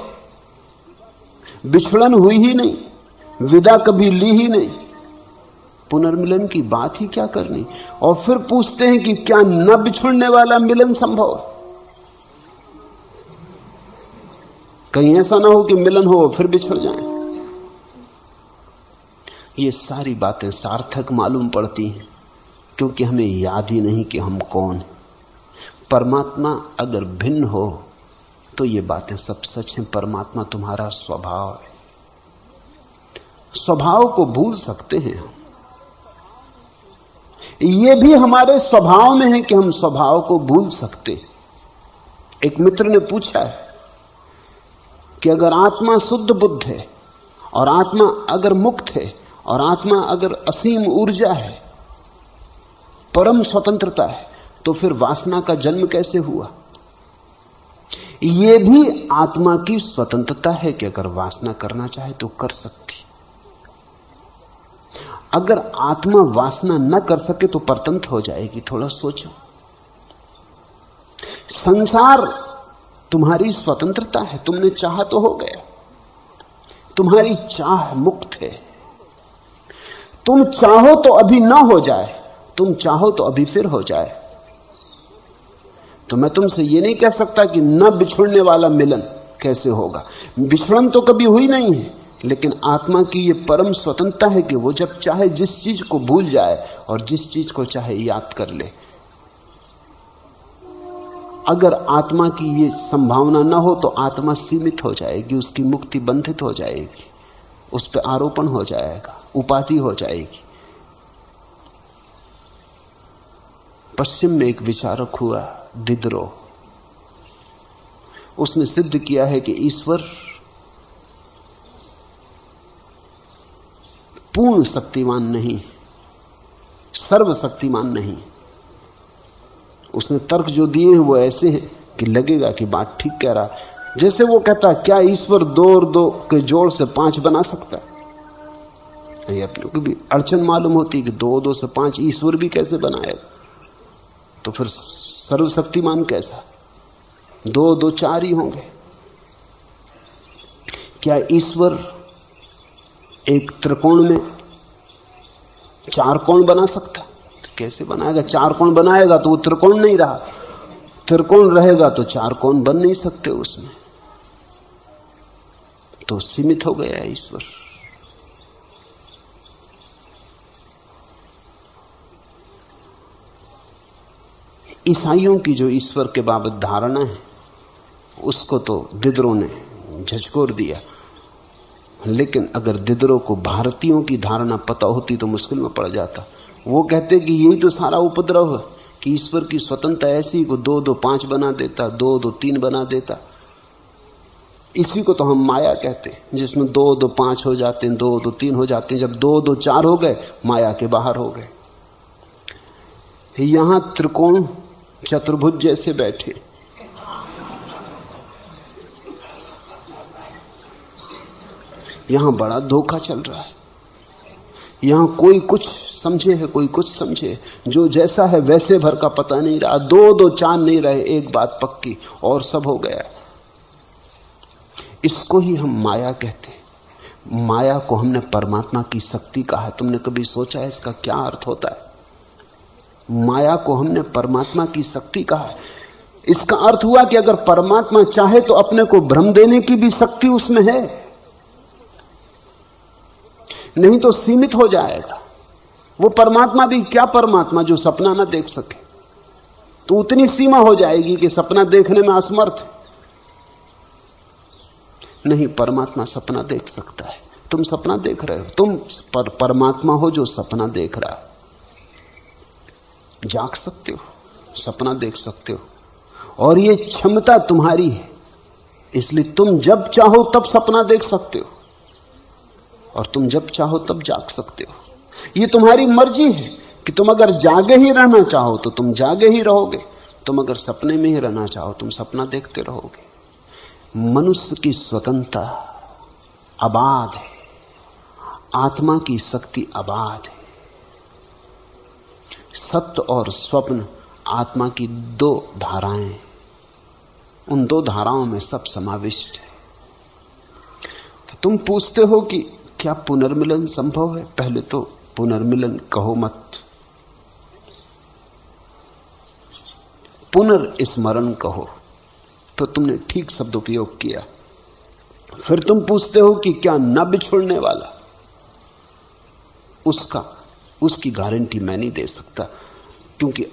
बिछड़न हुई ही नहीं, विदा कभी ली ही नहीं, पुनर्मिलन की बात ही क्या करनी। और फिर पूछते हैं कि क्या न बिछुड़ने वाला मिलन संभव है? कहीं ऐसा ना हो कि मिलन हो फिर बिछड़ जाएं। ये सारी बातें सार्थक मालूम पड़ती हैं क्योंकि हमें याद ही नहीं कि हम कौन हैं। परमात्मा अगर भिन्न हो तो ये बातें सब सच हैं। परमात्मा तुम्हारा स्वभाव है। स्वभाव को भूल सकते हैं हम। ये भी हमारे स्वभाव में है कि हम स्वभाव को भूल सकते। एक मित्र ने पूछा है कि अगर आत्मा शुद्ध बुद्ध है और आत्मा अगर मुक्त है और आत्मा अगर असीम ऊर्जा है, परम स्वतंत्रता है, तो फिर वासना का जन्म कैसे हुआ? यह भी आत्मा की स्वतंत्रता है कि अगर वासना करना चाहे तो कर सकती। अगर आत्मा वासना न कर सके तो परतंत्र हो जाएगी। थोड़ा सोचो। संसार तुम्हारी स्वतंत्रता है, तुमने चाहा तो हो गया। तुम्हारी चाह मुक्त है। तुम चाहो तो अभी ना हो जाए, तुम चाहो तो अभी फिर हो जाए। तो मैं तुमसे ये नहीं कह सकता कि न बिछुड़ने वाला मिलन कैसे होगा। बिछड़न तो कभी हुई नहीं है, लेकिन आत्मा की ये परम स्वतंत्रता है कि वो जब चाहे जिस चीज को भूल जाए और जिस चीज को चाहे याद कर ले। अगर आत्मा की ये संभावना न हो तो आत्मा सीमित हो जाएगी, उसकी मुक्ति बंधित हो जाएगी, उस पर आरोपण हो जाएगा, उपाधि हो जाएगी। पश्चिम में एक विचारक हुआ दिदरो। उसने सिद्ध किया है कि ईश्वर पूर्ण शक्तिमान नहीं, सर्वशक्तिमान नहीं। उसने तर्क जो दिए हैं वो ऐसे हैं कि लगेगा कि बात ठीक कह रहा। जैसे वो कहता क्या ईश्वर 2 और 2 के जोड़ से 5 बना सकता है? ये अपने को भी अड़चन मालूम होती है कि 2 और 2 से 5 ईश्वर भी कैसे बनाएगा? तो फिर सर्वशक्तिमान कैसा? 2 और 2 4 ही होंगे। क्या ईश्वर एक त्रिकोण में 4 कोण बना सकता? कैसे बनाएगा? 4 कोण बनाएगा तो वो त्रिकोण नहीं रहा, त्रिकोण रहेगा तो 4 कोण बन नहीं सकते उसमें। तो सीमित हो गया ईश्वर। ईसाइयों की जो ईश्वर के बाबत धारणा है उसको तो दिदरो ने झचकोर दिया, लेकिन अगर दिदरो को भारतीयों की धारणा पता होती तो मुश्किल में पड़ जाता। वो कहते कि यही तो सारा उपद्रव है कि ईश्वर की स्वतंत्रता ऐसी को 2 2 5 बना देता, 2 2 3 बना देता। इसी को तो हम माया कहते हैं, जिसमें 2 2 5 हो जाते हैं, 2 2 3 हो जाते हैं। जब 2 2 4 हो गए माया के बाहर हो गए। यहां त्रिकोण चतुर्भुज जैसे बैठे, यहां बड़ा धोखा चल रहा है। यहां कोई कुछ समझे है, कोई कुछ समझे, जो जैसा है वैसे भर का पता नहीं रहा। 2 2 चांद नहीं रहे, एक बात पक्की और सब हो गया। इसको ही हम माया कहते हैं। माया को हमने परमात्मा की शक्ति कहा है। तुमने कभी सोचा है इसका क्या अर्थ होता है? माया को हमने परमात्मा की शक्ति कहा है। इसका अर्थ हुआ कि अगर परमात्मा चाहे तो अपने को भ्रम देने की भी शक्ति उसमें है, नहीं तो सीमित हो जाएगा। वो परमात्मा भी क्या परमात्मा जो सपना ना देख सके? तो उतनी सीमा हो जाएगी कि सपना देखने में असमर्थ। नहीं, परमात्मा सपना देख सकता है। तुम सपना देख रहे हो, तुम परमात्मा हो जो सपना देख रहा है। जाग सकते हो, सपना देख सकते हो, और ये क्षमता तुम्हारी है। इसलिए तुम जब चाहो तब सपना देख सकते हो और तुम जब चाहो तब जाग सकते हो। ये तुम्हारी मर्जी है कि तुम अगर जागे ही रहना चाहो तो तुम जागे ही रहोगे, तुम अगर सपने में ही रहना चाहो तुम सपना देखते रहोगे। मनुष्य की स्वतंत्रता अबाध है, आत्मा की शक्ति अबाध है। सत्य और स्वप्न आत्मा की दो धाराएं, उन दो धाराओं में सब समाविष्ट है। तो तुम पूछते हो कि क्या पुनर्मिलन संभव है? पहले तो पुनर्मिलन कहो मत, पुनर्स्मरण कहो, तो तुमने ठीक शब्द उपयोग किया। फिर तुम पूछते हो कि क्या न बिछुड़ने वाला, उसकी गारंटी मैं नहीं दे सकता, क्योंकि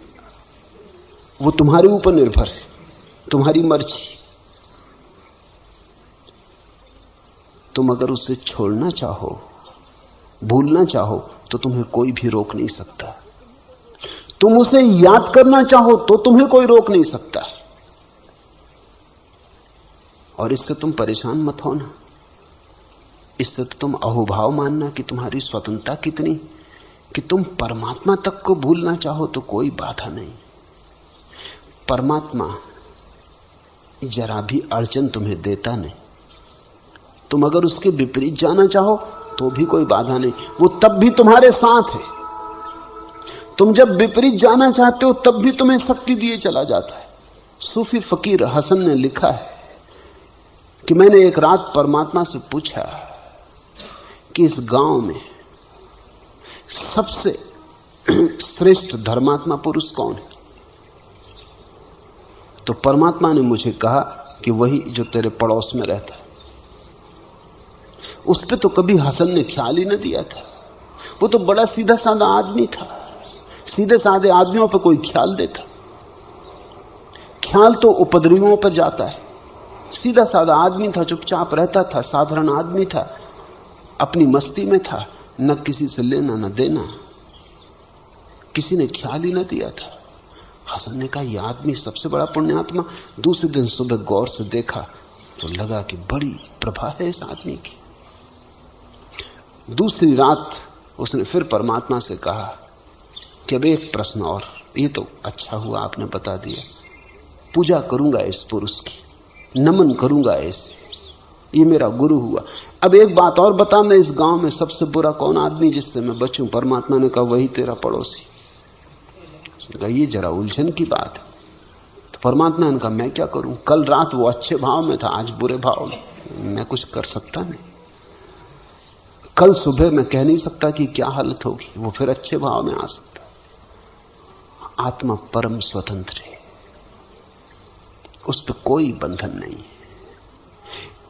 वो तुम्हारे ऊपर निर्भर है, तुम्हारी मर्जी। तुम अगर उसे छोड़ना चाहो, भूलना चाहो, तो तुम्हें कोई भी रोक नहीं सकता। तुम उसे याद करना चाहो तो तुम्हें कोई रोक नहीं सकता। और इससे तुम परेशान मत होना, इससे तो तुम अहोभाव मानना कि तुम्हारी स्वतंत्रता कितनी, कि तुम परमात्मा तक को भूलना चाहो तो कोई बाधा नहीं। परमात्मा जरा भी अड़चन तुम्हें देता नहीं। तुम अगर उसके विपरीत जाना चाहो तो भी कोई बाधा नहीं, वो तब भी तुम्हारे साथ है। तुम जब विपरीत जाना चाहते हो तब भी तुम्हें शक्ति दिए चला जाता है। सूफी फकीर हसन ने लिखा है कि मैंने एक रात परमात्मा से पूछा कि इस गांव में सबसे श्रेष्ठ धर्मात्मा पुरुष कौन है? तो परमात्मा ने मुझे कहा कि वही जो तेरे पड़ोस में रहता है। उस पर तो कभी हसन ने ख्याल ही न दिया था। वो तो बड़ा सीधा साधा आदमी था, सीधे साधे आदमियों पर कोई ख्याल देता? ख्याल तो उपद्रवियों पर जाता है। सीधा साधा आदमी था, चुपचाप रहता था, साधारण आदमी था, अपनी मस्ती में था, न किसी से लेना न देना, किसी ने ख्याल ही न दिया था। हसन ने कहा यह आदमी सबसे बड़ा पुण्यात्मा। दूसरे दिन सुबह गौर से देखा तो लगा कि बड़ी प्रभा है इस आदमी की। दूसरी रात उसने फिर परमात्मा से कहा कि अब एक प्रश्न और, ये तो अच्छा हुआ आपने बता दिया, पूजा करूंगा इस पुरुष की, नमन करूंगा ऐसे, ये मेरा गुरु हुआ। अब एक बात और बता, मैं इस गांव में सबसे बुरा कौन आदमी जिससे मैं बचूं? परमात्मा ने कहा वही तेरा पड़ोसी। उसने कहा ये जरा उलझन की बात है। तो परमात्मा ने कहा मैं क्या करूं? कल रात वो अच्छे भाव में था, आज बुरे भाव में, मैं कुछ कर सकता नहीं। कल सुबह मैं कह नहीं सकता कि क्या हालत होगी, वो फिर अच्छे भाव में आ सकता। आत्मा परम स्वतंत्र है, उस पर कोई बंधन नहीं है।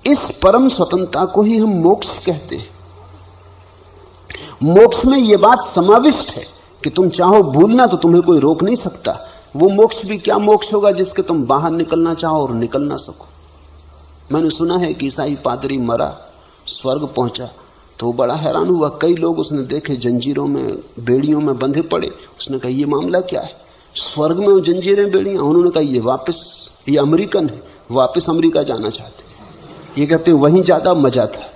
इस परम स्वतंत्रता को ही हम मोक्ष कहते हैं। मोक्ष में यह बात समाविष्ट है कि तुम चाहो भूलना तो तुम्हें कोई रोक नहीं सकता। वो मोक्ष भी क्या मोक्ष होगा जिसके तुम बाहर निकलना चाहो और निकल ना सको। मैंने सुना है कि ईसाई पादरी मरा, स्वर्ग पहुंचा, तो वो बड़ा हैरान हुआ। कई लोग उसने देखे जंजीरों में, बेड़ियों में बंधे पड़े। उसने कहा ये मामला क्या है? स्वर्ग में जंजीरें, बेड़ियां? उन्होंने कहा ये वापस, ये अमेरिकन है, वापस अमेरिका जाना चाहते। ये कहते वहीं ज्यादा मजा था।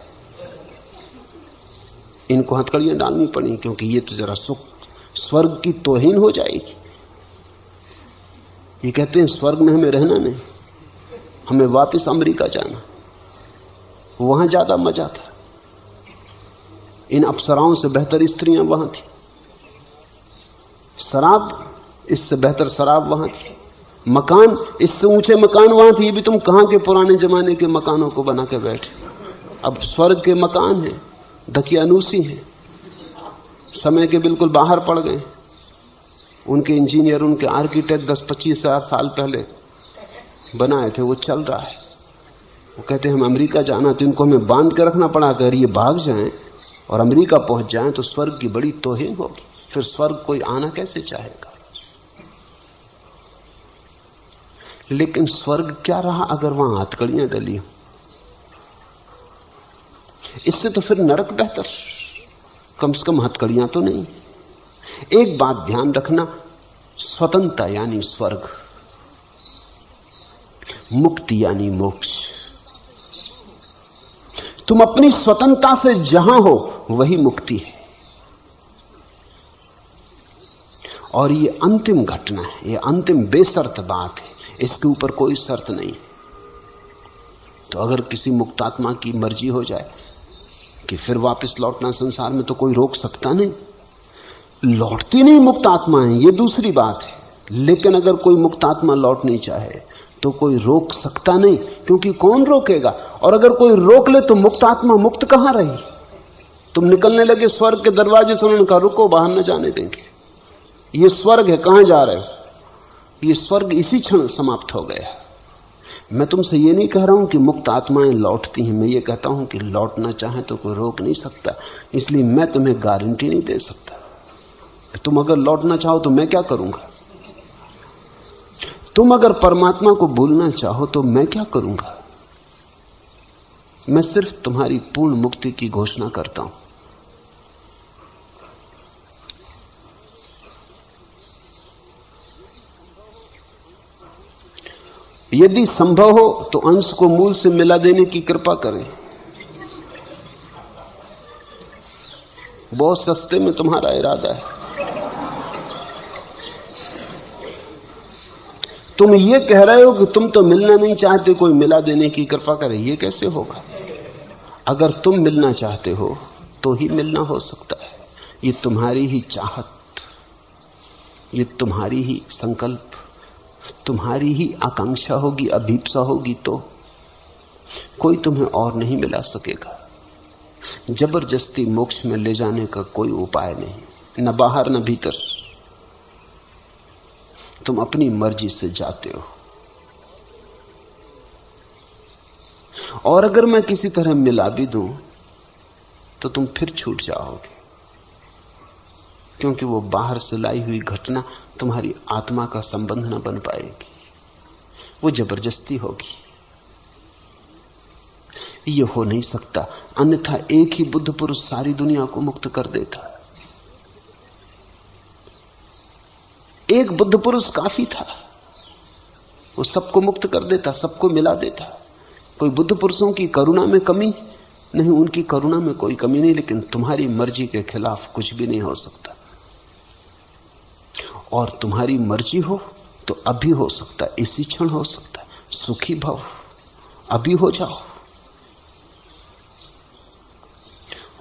इनको हथकड़ियां डालनी पड़ी क्योंकि ये तो जरा सुख, स्वर्ग की तौहीन हो जाएगी। ये कहते हैं स्वर्ग में हमें रहना नहीं, हमें वापस अमेरिका जाना, वहां ज्यादा मजा था। इन अप्सराओं से बेहतर स्त्रियां वहां थी, शराब इससे बेहतर शराब वहां थी, मकान इससे ऊंचे मकान वहां थे। ये भी तुम कहां के पुराने जमाने के मकानों को बना के बैठे। अब स्वर्ग के मकान हैं, दकियानूसी हैं, समय के बिल्कुल बाहर पड़ गए। उनके इंजीनियर, उनके आर्किटेक्ट 10-25 साल पहले बनाए थे, वो चल रहा है। वो कहते हैं हम अमेरिका जाना, तो इनको हमें बांध के रखना पड़ा। अगर ये भाग जाएं और अमेरिका पहुंच जाएं तो स्वर्ग की बड़ी तौहीन होगी, फिर स्वर्ग कोई आना कैसे चाहेगा। लेकिन स्वर्ग क्या रहा अगर वहां हथकड़ियां डली हो? इससे तो फिर नरक बेहतर, कम से कम हथकड़ियां तो नहीं। एक बात ध्यान रखना, स्वतंत्रता यानी स्वर्ग, मुक्ति यानी मोक्ष। तुम अपनी स्वतंत्रता से जहां हो वही मुक्ति है। और ये अंतिम घटना है, ये अंतिम बेशर्त बात है, इसके ऊपर कोई शर्त नहीं। तो अगर किसी मुक्तात्मा की मर्जी हो जाए कि फिर वापस लौटना संसार में, तो कोई रोक सकता नहीं। लौटती नहीं मुक्तात्मा है, ये दूसरी बात है। लेकिन अगर कोई मुक्तात्मा लौट नहीं चाहे तो कोई रोक सकता नहीं, क्योंकि कौन रोकेगा? और अगर कोई रोक ले तो मुक्तात्मा मुक्त कहां रही? तुम निकलने लगे स्वर्ग के दरवाजे से, उन्होंने कहा रुको, बाहर न जाने देंगे। ये स्वर्ग है, कहां जा रहे हो? ये स्वर्ग इसी क्षण समाप्त हो गया। मैं तुमसे ये नहीं कह रहा हूं कि मुक्त आत्माएं लौटती हैं, मैं ये कहता हूं कि लौटना चाहे तो कोई रोक नहीं सकता। इसलिए मैं तुम्हें गारंटी नहीं दे सकता। तुम अगर लौटना चाहो तो मैं क्या करूंगा? तुम अगर परमात्मा को भूलना चाहो तो मैं क्या करूंगा? मैं सिर्फ तुम्हारी पूर्ण मुक्ति की घोषणा करता हूं। यदि संभव हो तो अंश को मूल से मिला देने की कृपा करें। बहुत सस्ते में तुम्हारा इरादा है। तुम ये कह रहे हो कि तुम तो मिलना नहीं चाहते, कोई मिला देने की कृपा करे। ये कैसे होगा? अगर तुम मिलना चाहते हो तो ही मिलना हो सकता है। ये तुम्हारी ही चाहत, ये तुम्हारी ही संकल्प, तुम्हारी ही आकांक्षा होगी, अभीप्सा होगी, तो कोई तुम्हें और नहीं मिला सकेगा। जबरदस्ती मोक्ष में ले जाने का कोई उपाय नहीं, न बाहर न भीतर। तुम अपनी मर्जी से जाते हो। और अगर मैं किसी तरह मिला भी दूं तो तुम फिर छूट जाओगे, क्योंकि वो बाहर से लाई हुई घटना तुम्हारी आत्मा का संबंध न बन पाएगी, वो जबरदस्ती होगी। ये हो नहीं सकता। अन्यथा एक ही बुद्ध पुरुष सारी दुनिया को मुक्त कर देता। एक बुद्ध पुरुष काफी था, वो सबको मुक्त कर देता, सबको मिला देता। कोई बुद्ध पुरुषों की करुणा में कमी नहीं, उनकी करुणा में कोई कमी नहीं, लेकिन तुम्हारी मर्जी के खिलाफ कुछ भी नहीं हो सकता। और तुम्हारी मर्जी हो तो अभी हो सकता है, इसी क्षण हो सकता है। सुखी भव, अभी हो जाओ।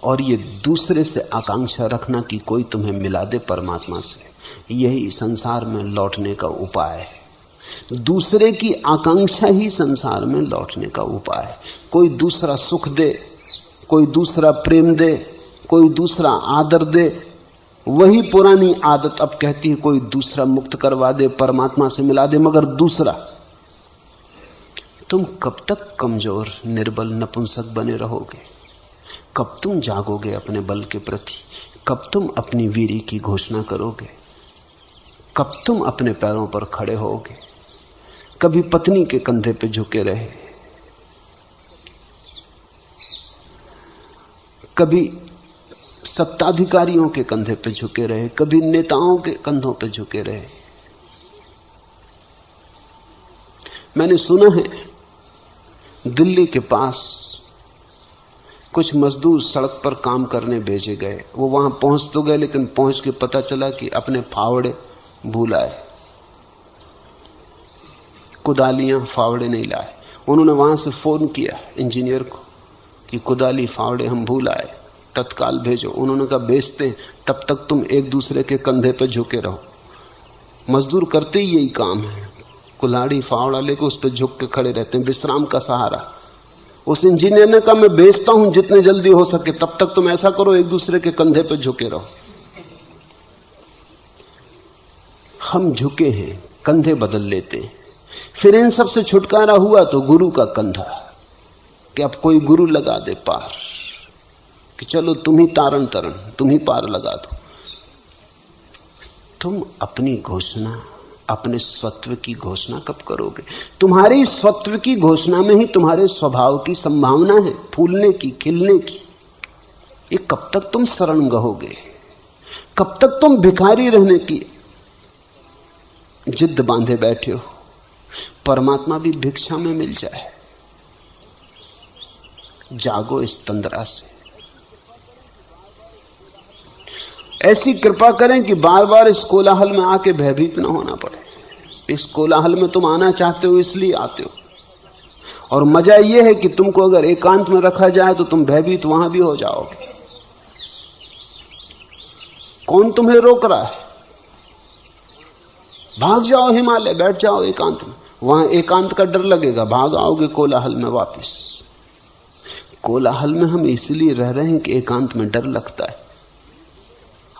और ये दूसरे से आकांक्षा रखना कि कोई तुम्हें मिला दे परमात्मा से, यही संसार में लौटने का उपाय है। दूसरे की आकांक्षा ही संसार में लौटने का उपाय है। कोई दूसरा सुख दे, कोई दूसरा प्रेम दे, कोई दूसरा आदर दे, वही पुरानी आदत अब कहती है कोई दूसरा मुक्त करवा दे, परमात्मा से मिला दे। मगर दूसरा, तुम कब तक कमजोर, निर्बल, नपुंसक बने रहोगे? कब तुम जागोगे अपने बल के प्रति? कब तुम अपनी वीरी की घोषणा करोगे? कब तुम अपने पैरों पर खड़े होगे? कभी पत्नी के कंधे पे झुके रहे, कभी सत्ताधिकारियों के कंधे पे झुके रहे, कभी नेताओं के कंधों पे झुके रहे। मैंने सुना है दिल्ली के पास कुछ मजदूर सड़क पर काम करने भेजे गए। वो वहां पहुंच तो गए, लेकिन पहुंच के पता चला कि अपने फावड़े भूल आए, कुदालियां, फावड़े नहीं लाए। उन्होंने वहां से फोन किया इंजीनियर को कि कुदाली, फावड़े हम भूल आए, तत्काल भेजो। उन्होंने कहा भेजते हैं, तब तक तुम एक दूसरे के कंधे पर झुके रहो। मजदूर करते ही यही काम है, कुल्हाड़ी फावड़ा लेकर उस पर झुक के खड़े रहते हैं, विश्राम का सहारा। उस इंजीनियर ने कहा मैं भेजता हूं जितने जल्दी हो सके, तब तक तुम ऐसा करो एक दूसरे के कंधे पर झुके रहो। हम झुके हैं, कंधे बदल लेते हैं। फिर इन सब से छुटकारा हुआ तो गुरु का कंधा, कि अब कोई गुरु लगा दे पार, कि चलो तुम ही तारण तरण, तुम ही पार लगा दो। तुम अपनी घोषणा, अपने स्वत्व की घोषणा कब करोगे? तुम्हारी स्वत्व की घोषणा में ही तुम्हारे स्वभाव की संभावना है, फूलने की, खिलने की। ये कब तक तुम शरण गहोगे? कब तक तुम भिखारी रहने की जिद बांधे बैठे हो? परमात्मा भी भिक्षा में मिल जाए। जागो इस तंद्रा से। ऐसी कृपा करें कि बार बार इस कोलाहल में आके भयभीत न होना पड़े। इस कोलाहल में तुम आना चाहते हो इसलिए आते हो, और मजा यह है कि तुमको अगर एकांत में रखा जाए तो तुम भयभीत वहां भी हो जाओगे। कौन तुम्हें रोक रहा है? भाग जाओ हिमालय, बैठ जाओ एकांत में, वहां एकांत का डर लगेगा, भाग आओगे कोलाहल में वापस। कोलाहल में हम इसलिए रह रहे हैं कि एकांत में डर लगता है।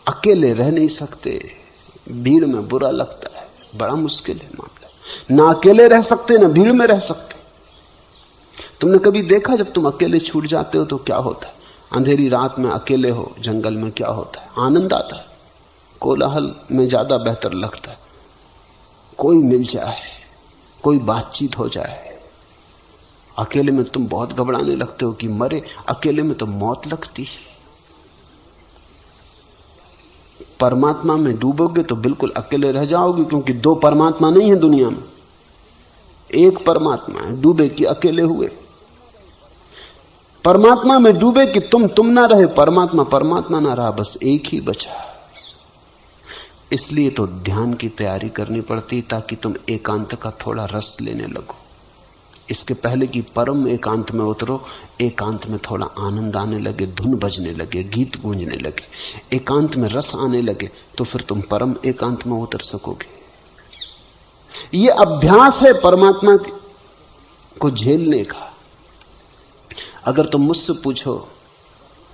अकेले रह नहीं सकते, भीड़ में बुरा लगता है, बड़ा मुश्किल है मामला। ना अकेले रह सकते ना भीड़ में रह सकते। तुमने कभी देखा जब तुम अकेले छूट जाते हो तो क्या होता है? अंधेरी रात में अकेले हो जंगल में, क्या होता है? आनंद आता है। कोलाहल में ज्यादा बेहतर लगता है। कोई मिल जाए, कोई बातचीत हो जाए। अकेले में तुम बहुत घबराने लगते हो कि मरे, अकेले में तो मौत लगती है। परमात्मा में डूबोगे तो बिल्कुल अकेले रह जाओगे, क्योंकि दो परमात्मा नहीं है दुनिया में, एक परमात्मा है। डूबे कि अकेले हुए। परमात्मा में डूबे कि तुम ना रहे, परमात्मा परमात्मा ना रहा, बस एक ही बचा। इसलिए तो ध्यान की तैयारी करनी पड़ती ताकि तुम एकांत का थोड़ा रस लेने लगो। इसके पहले कि परम एकांत में उतरो, एकांत में थोड़ा आनंद आने लगे, धुन बजने लगे, गीत गूंजने लगे, एकांत में रस आने लगे, तो फिर तुम परम एकांत में उतर सकोगे। यह अभ्यास है परमात्मा को झेलने का। अगर तुम मुझसे पूछो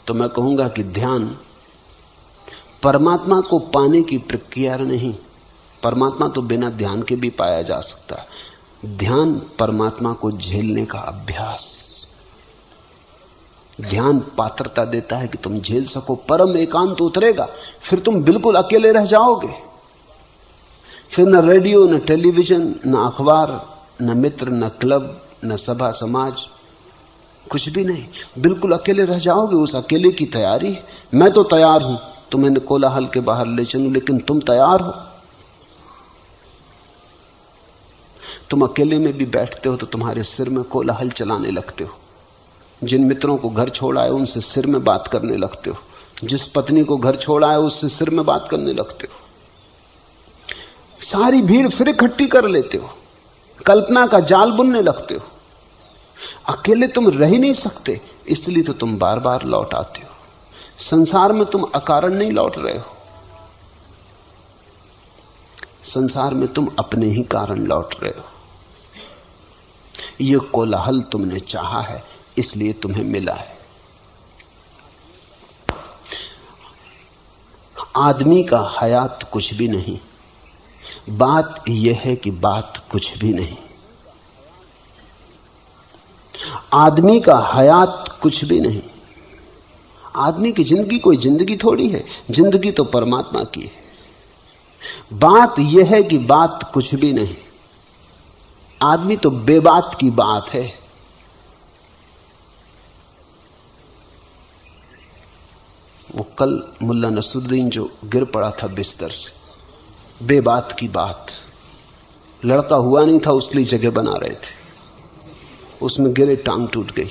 तो मैं कहूंगा कि ध्यान परमात्मा को पाने की प्रक्रिया नहीं। परमात्मा तो बिना ध्यान के भी पाया जा सकता है। ध्यान परमात्मा को झेलने का अभ्यास। ध्यान पात्रता देता है कि तुम झेल सको। परम एकांत उतरेगा, फिर तुम बिल्कुल अकेले रह जाओगे। फिर न रेडियो, न टेलीविजन, न अखबार, न मित्र, न क्लब, न सभा समाज, कुछ भी नहीं। बिल्कुल अकेले रह जाओगे। उस अकेले की तैयारी है। मैं तो तैयार हूं तुम्हें कोलाहल के बाहर ले चलूं, लेकिन तुम तैयार हो? तुम अकेले में भी बैठते हो तो तुम्हारे सिर में कोलाहल चलाने लगते हो। जिन मित्रों को घर छोड़ा है उनसे सिर में बात करने लगते हो। जिस पत्नी को घर छोड़ा है उससे सिर में बात करने लगते हो। सारी भीड़ फिर इकट्ठी कर लेते हो, कल्पना का जाल बुनने लगते हो। अकेले तुम रह ही नहीं सकते, इसलिए तो तुम बार बार लौट आते हो। संसार में तुम अकारण नहीं लौट रहे हो, संसार में तुम अपने ही कारण लौट रहे हो। यह कोलाहल तुमने चाहा है, इसलिए तुम्हें मिला है। आदमी का हयात कुछ भी नहीं। बात यह है कि बात कुछ भी नहीं। आदमी का हयात कुछ भी नहीं। आदमी की जिंदगी कोई जिंदगी थोड़ी है, जिंदगी तो परमात्मा की है। बात यह है कि बात कुछ भी नहीं। आदमी तो बेबात की बात है। वो कल मुल्ला नसरुद्दीन जो गिर पड़ा था बिस्तर से, बेबात की बात। लड़का हुआ नहीं था उसके लिए जगह बना रहे थे, उसमें गिरे, टांग टूट गई।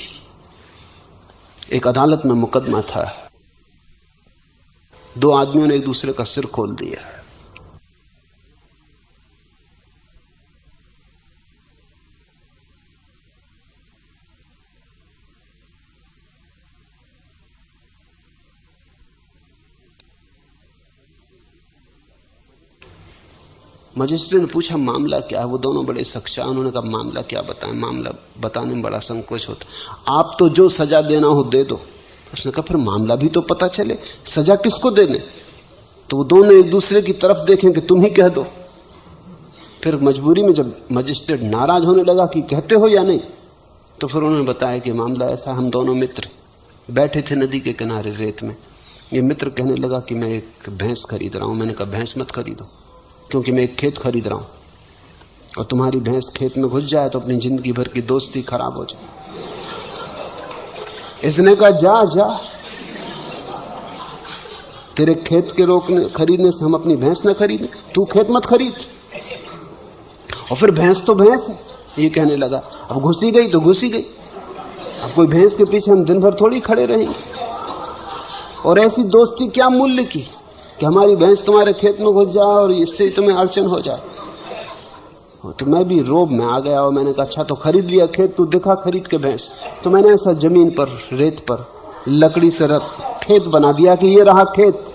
एक अदालत में मुकदमा था, दो आदमियों ने एक दूसरे का सिर खोल दिया। मजिस्ट्रेट ने पूछा मामला क्या है। वो दोनों बड़े सच्चा, उन्होंने कहा मामला क्या बताएं, मामला बताने में बड़ा संकोच होता। आप तो जो सजा देना हो दे दो। उसने कहा फिर मामला भी तो पता चले, सजा किसको देने। तो वो दोनों एक दूसरे की तरफ देखें कि तुम ही कह दो। फिर मजबूरी में जब मजिस्ट्रेट नाराज होने लगा कि कहते हो या नहीं, तो फिर उन्होंने बताया कि मामला ऐसा, हम दोनों मित्र बैठे थे नदी के किनारे रेत में। ये मित्र कहने लगा कि मैं एक भैंस खरीद रहा हूं। मैंने कहा भैंस मत खरीदो, क्योंकि मैं एक खेत खरीद रहा हूं, और तुम्हारी भैंस खेत में घुस जाए तो अपनी जिंदगी भर की दोस्ती खराब हो जाए। इसने कहा जा जा, तेरे खेत के रोकने खरीदने से हम अपनी भैंस न खरीदें, तू खेत मत खरीद। और फिर भैंस तो भैंस है, ये कहने लगा। अब घुसी गई तो घुसी गई, अब कोई भैंस के पीछे हम दिन भर थोड़ी खड़े रहेंगे। और ऐसी दोस्ती क्या मूल्य की, कि हमारी भैंस तुम्हारे खेत में घुस जाए और इससे तुम्हें अड़चन हो जाए। तो मैं भी रोब में आ गया और मैंने कहा अच्छा तो खरीद लिया खेत, तू दिखा खरीद के भैंस। तो मैंने ऐसा जमीन पर रेत पर लकड़ी से खेत बना दिया कि ये रहा खेत,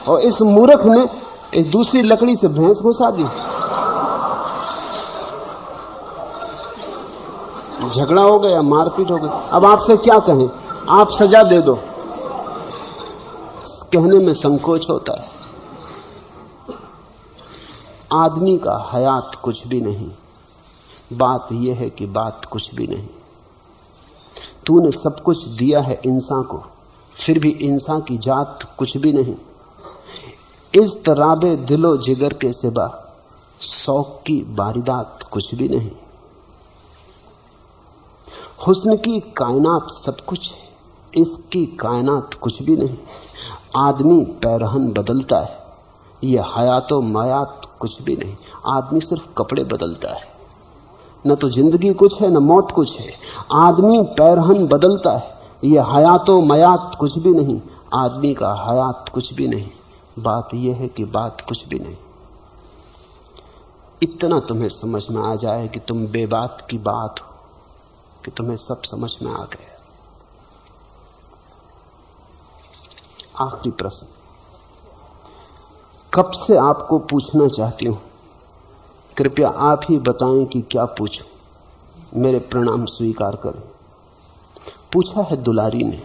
और इस मूर्ख ने एक दूसरी लकड़ी से भैंस घुसा दी। झगड़ा हो गया, मारपीट हो गई। अब आपसे क्या कहें, आप सजा दे दो, कहने में संकोच होता है। आदमी का हयात कुछ भी नहीं, बात यह है कि बात कुछ भी नहीं। तूने सब कुछ दिया है इंसान को, फिर भी इंसान की जात कुछ भी नहीं। इस तराबे दिलो जिगर के सिवा शौक की वारिदात कुछ भी नहीं। हुस्न की कायनात सब कुछ है, इसकी कायनात कुछ भी नहीं। आदमी पैरहन बदलता है, यह हयातो मयात कुछ भी नहीं। आदमी सिर्फ कपड़े बदलता है, न तो जिंदगी कुछ है न मौत कुछ है। आदमी पैरहन बदलता है, यह हयातो मयात कुछ भी नहीं। आदमी का हयात कुछ भी नहीं, बात यह है कि बात कुछ भी नहीं। इतना तुम्हें समझ में आ जाए कि तुम बेबात की बात हो, कि तुम्हें सब समझ में आ गया। आखिरी प्रश्न, कब से आपको पूछना चाहती हूं, कृपया आप ही बताएं कि क्या पूछूं। मेरे प्रणाम स्वीकार करें। पूछा है दुलारी ने।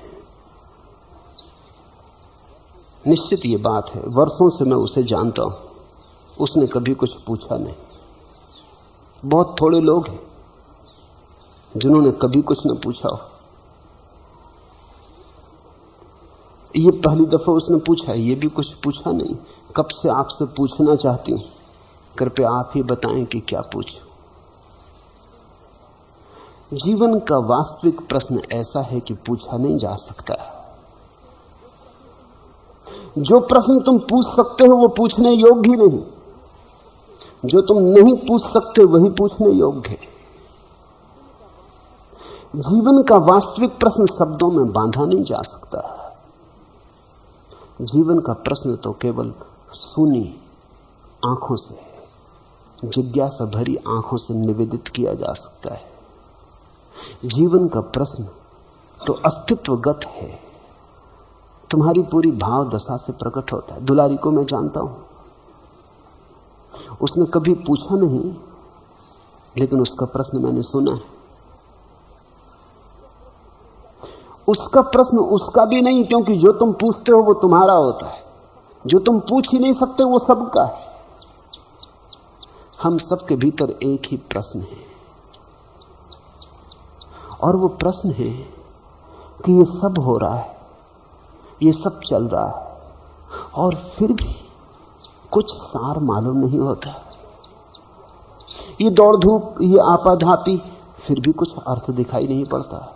निश्चित ये बात है, वर्षों से मैं उसे जानता हूं, उसने कभी कुछ पूछा नहीं। बहुत थोड़े लोग हैं जिन्होंने कभी कुछ न पूछा हो। ये पहली दफा उसने पूछा, ये भी कुछ पूछा नहीं। कब से आपसे पूछना चाहती हूं, कृपया आप ही बताएं कि क्या पूछूं। जीवन का वास्तविक प्रश्न ऐसा है कि पूछा नहीं जा सकता। जो प्रश्न तुम पूछ सकते हो वो पूछने योग्य ही नहीं, जो तुम नहीं पूछ सकते वही पूछने योग्य है। जीवन का वास्तविक प्रश्न शब्दों में बांधा नहीं जा सकता। जीवन का प्रश्न तो केवल सुनी आंखों से, जिज्ञासा भरी आंखों से निवेदित किया जा सकता है। जीवन का प्रश्न तो अस्तित्वगत है, तुम्हारी पूरी भाव दशा से प्रकट होता है। दुलारी को मैं जानता हूं, उसने कभी पूछा नहीं, लेकिन उसका प्रश्न मैंने सुना है। उसका प्रश्न उसका भी नहीं, क्योंकि जो तुम पूछते हो वो तुम्हारा होता है, जो तुम पूछ ही नहीं सकते वो सबका है। हम सबके भीतर एक ही प्रश्न है, और वो प्रश्न है कि ये सब हो रहा है, ये सब चल रहा है, और फिर भी कुछ सार मालूम नहीं होता। ये दौड़ धूप, ये आपाधापी, फिर भी कुछ अर्थ दिखाई नहीं पड़ता।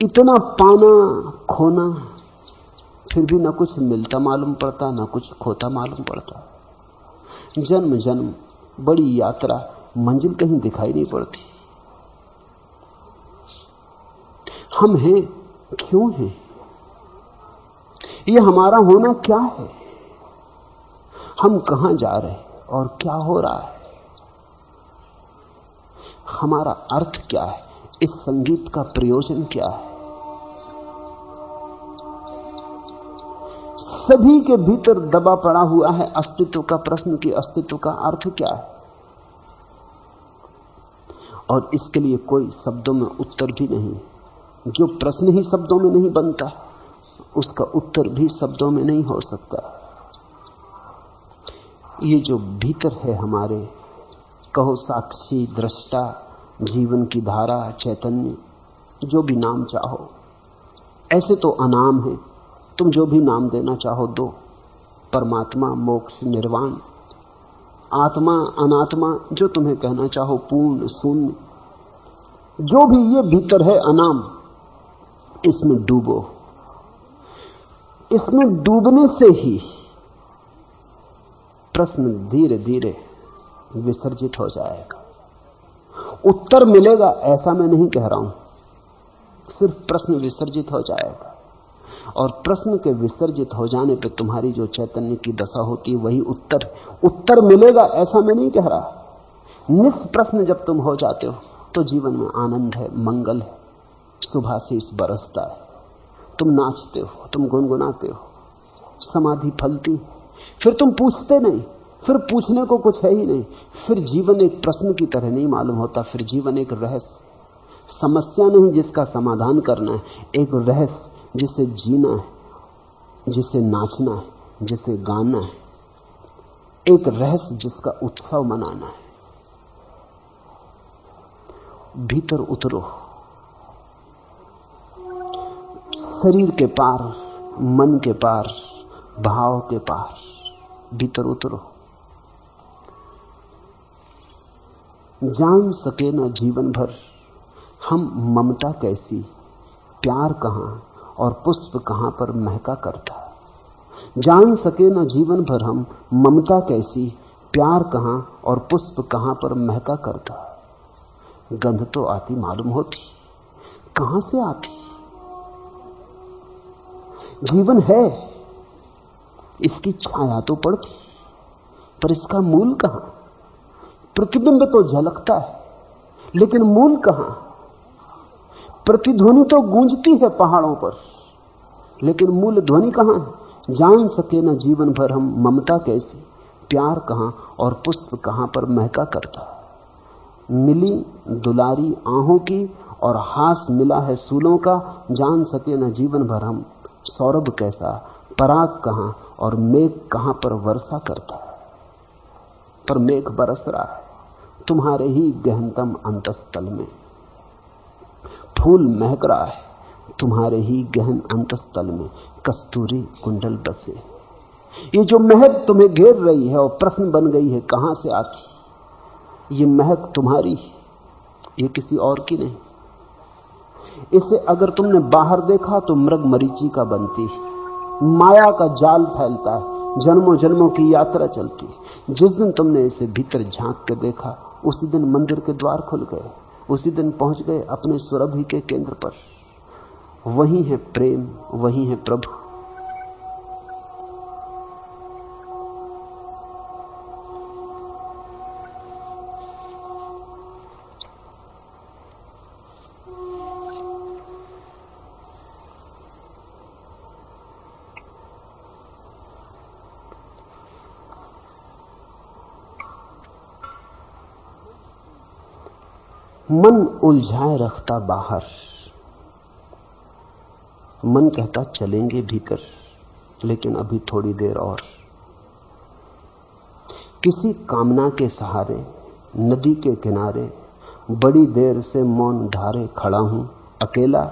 इतना पाना खोना, फिर भी न कुछ मिलता मालूम पड़ता, न कुछ खोता मालूम पड़ता। जन्म जन्म बड़ी यात्रा, मंजिल कहीं दिखाई नहीं पड़ती। हम हैं, क्यों हैं? ये हमारा होना क्या है? हम कहां जा रहे हैं और क्या हो रहा है? हमारा अर्थ क्या है? इस संगीत का प्रयोजन क्या है? सभी के भीतर दबा पड़ा हुआ है अस्तित्व का प्रश्न कि अस्तित्व का अर्थ क्या है। और इसके लिए कोई शब्दों में उत्तर भी नहीं। जो प्रश्न ही शब्दों में नहीं बनता, उसका उत्तर भी शब्दों में नहीं हो सकता। ये जो भीतर है हमारे, कहो साक्षी, दृष्टा, जीवन की धारा, चैतन्य, जो भी नाम चाहो। ऐसे तो अनाम है, तुम जो भी नाम देना चाहो दो। परमात्मा, मोक्ष, निर्वाण, आत्मा, अनात्मा, जो तुम्हें कहना चाहो, पूर्ण, शून्य, जो भी ये भीतर है अनाम, इसमें डूबो। इसमें डूबने से ही प्रश्न धीरे धीरे विसर्जित हो जाएगा। उत्तर मिलेगा ऐसा मैं नहीं कह रहा हूं, सिर्फ प्रश्न विसर्जित हो जाएगा। और प्रश्न के विसर्जित हो जाने पे तुम्हारी जो चैतन्य की दशा होती है वही उत्तर मिलेगा, ऐसा मैं नहीं कह रहा। निष्प्रश्न जब तुम हो जाते हो तो जीवन में आनंद है, मंगल है, सुभाशीष बरसता है, तुम नाचते हो, तुम गुनगुनाते हो, समाधि फलती, फिर तुम पूछते नहीं, फिर पूछने को कुछ है ही नहीं, फिर जीवन एक प्रश्न की तरह नहीं मालूम होता, फिर जीवन एक रहस्य, समस्या नहीं जिसका समाधान करना है, एक रहस्य जिसे जीना है, जिसे नाचना है, जिसे गाना है, एक रहस्य जिसका उत्सव मनाना है। भीतर उतरो, शरीर के पार, मन के पार, भाव के पार भीतर उतरो। जान सके ना जीवन भर हम ममता कैसी, प्यार कहां और पुष्प कहां पर महका करता। जान सके ना जीवन भर हम ममता कैसी, प्यार कहां और पुष्प कहां पर महका करता। गंध तो आती मालूम होती, कहां से आती? जीवन है, इसकी छाया तो पड़ती, पर इसका मूल कहां? प्रतिबिंब तो झलकता है, लेकिन मूल कहां? प्रतिध्वनि तो गूंजती है पहाड़ों पर, लेकिन मूल ध्वनि कहां है? जान सके ना जीवन भर हम ममता कैसी, प्यार कहां और पुष्प कहां पर महका करता। मिली दुलारी आहों की और हास मिला है सूलों का, जान सके ना जीवन भर हम सौरभ कैसा, पराग कहां और मेघ कहां पर वर्षा करता। पर मेघ बरस रहा है तुम्हारे ही गहनतम अंतस्थल में, फूल महक रहा है तुम्हारे ही गहन अंतस्थल में, कस्तूरी कुंडल बसे। ये जो महक तुम्हें घेर रही है और प्रश्न बन गई है कहां से आती, ये महक तुम्हारी, ये किसी और की नहीं। इसे अगर तुमने बाहर देखा तो मृग मरीचिका बनती, माया का जाल फैलता है, जन्मों जन्मों की यात्रा चलती। जिस दिन तुमने इसे भीतर झांक के देखा उसी दिन मंदिर के द्वार खुल गए, उसी दिन पहुंच गए अपने सुरभि के केंद्र पर। वही है प्रेम, वही है प्रभु। मन उलझाए रखता बाहर, मन कहता चलेंगे भीतर, लेकिन अभी थोड़ी देर और। किसी कामना के सहारे नदी के किनारे बड़ी देर से मौन धारे खड़ा हूं अकेला।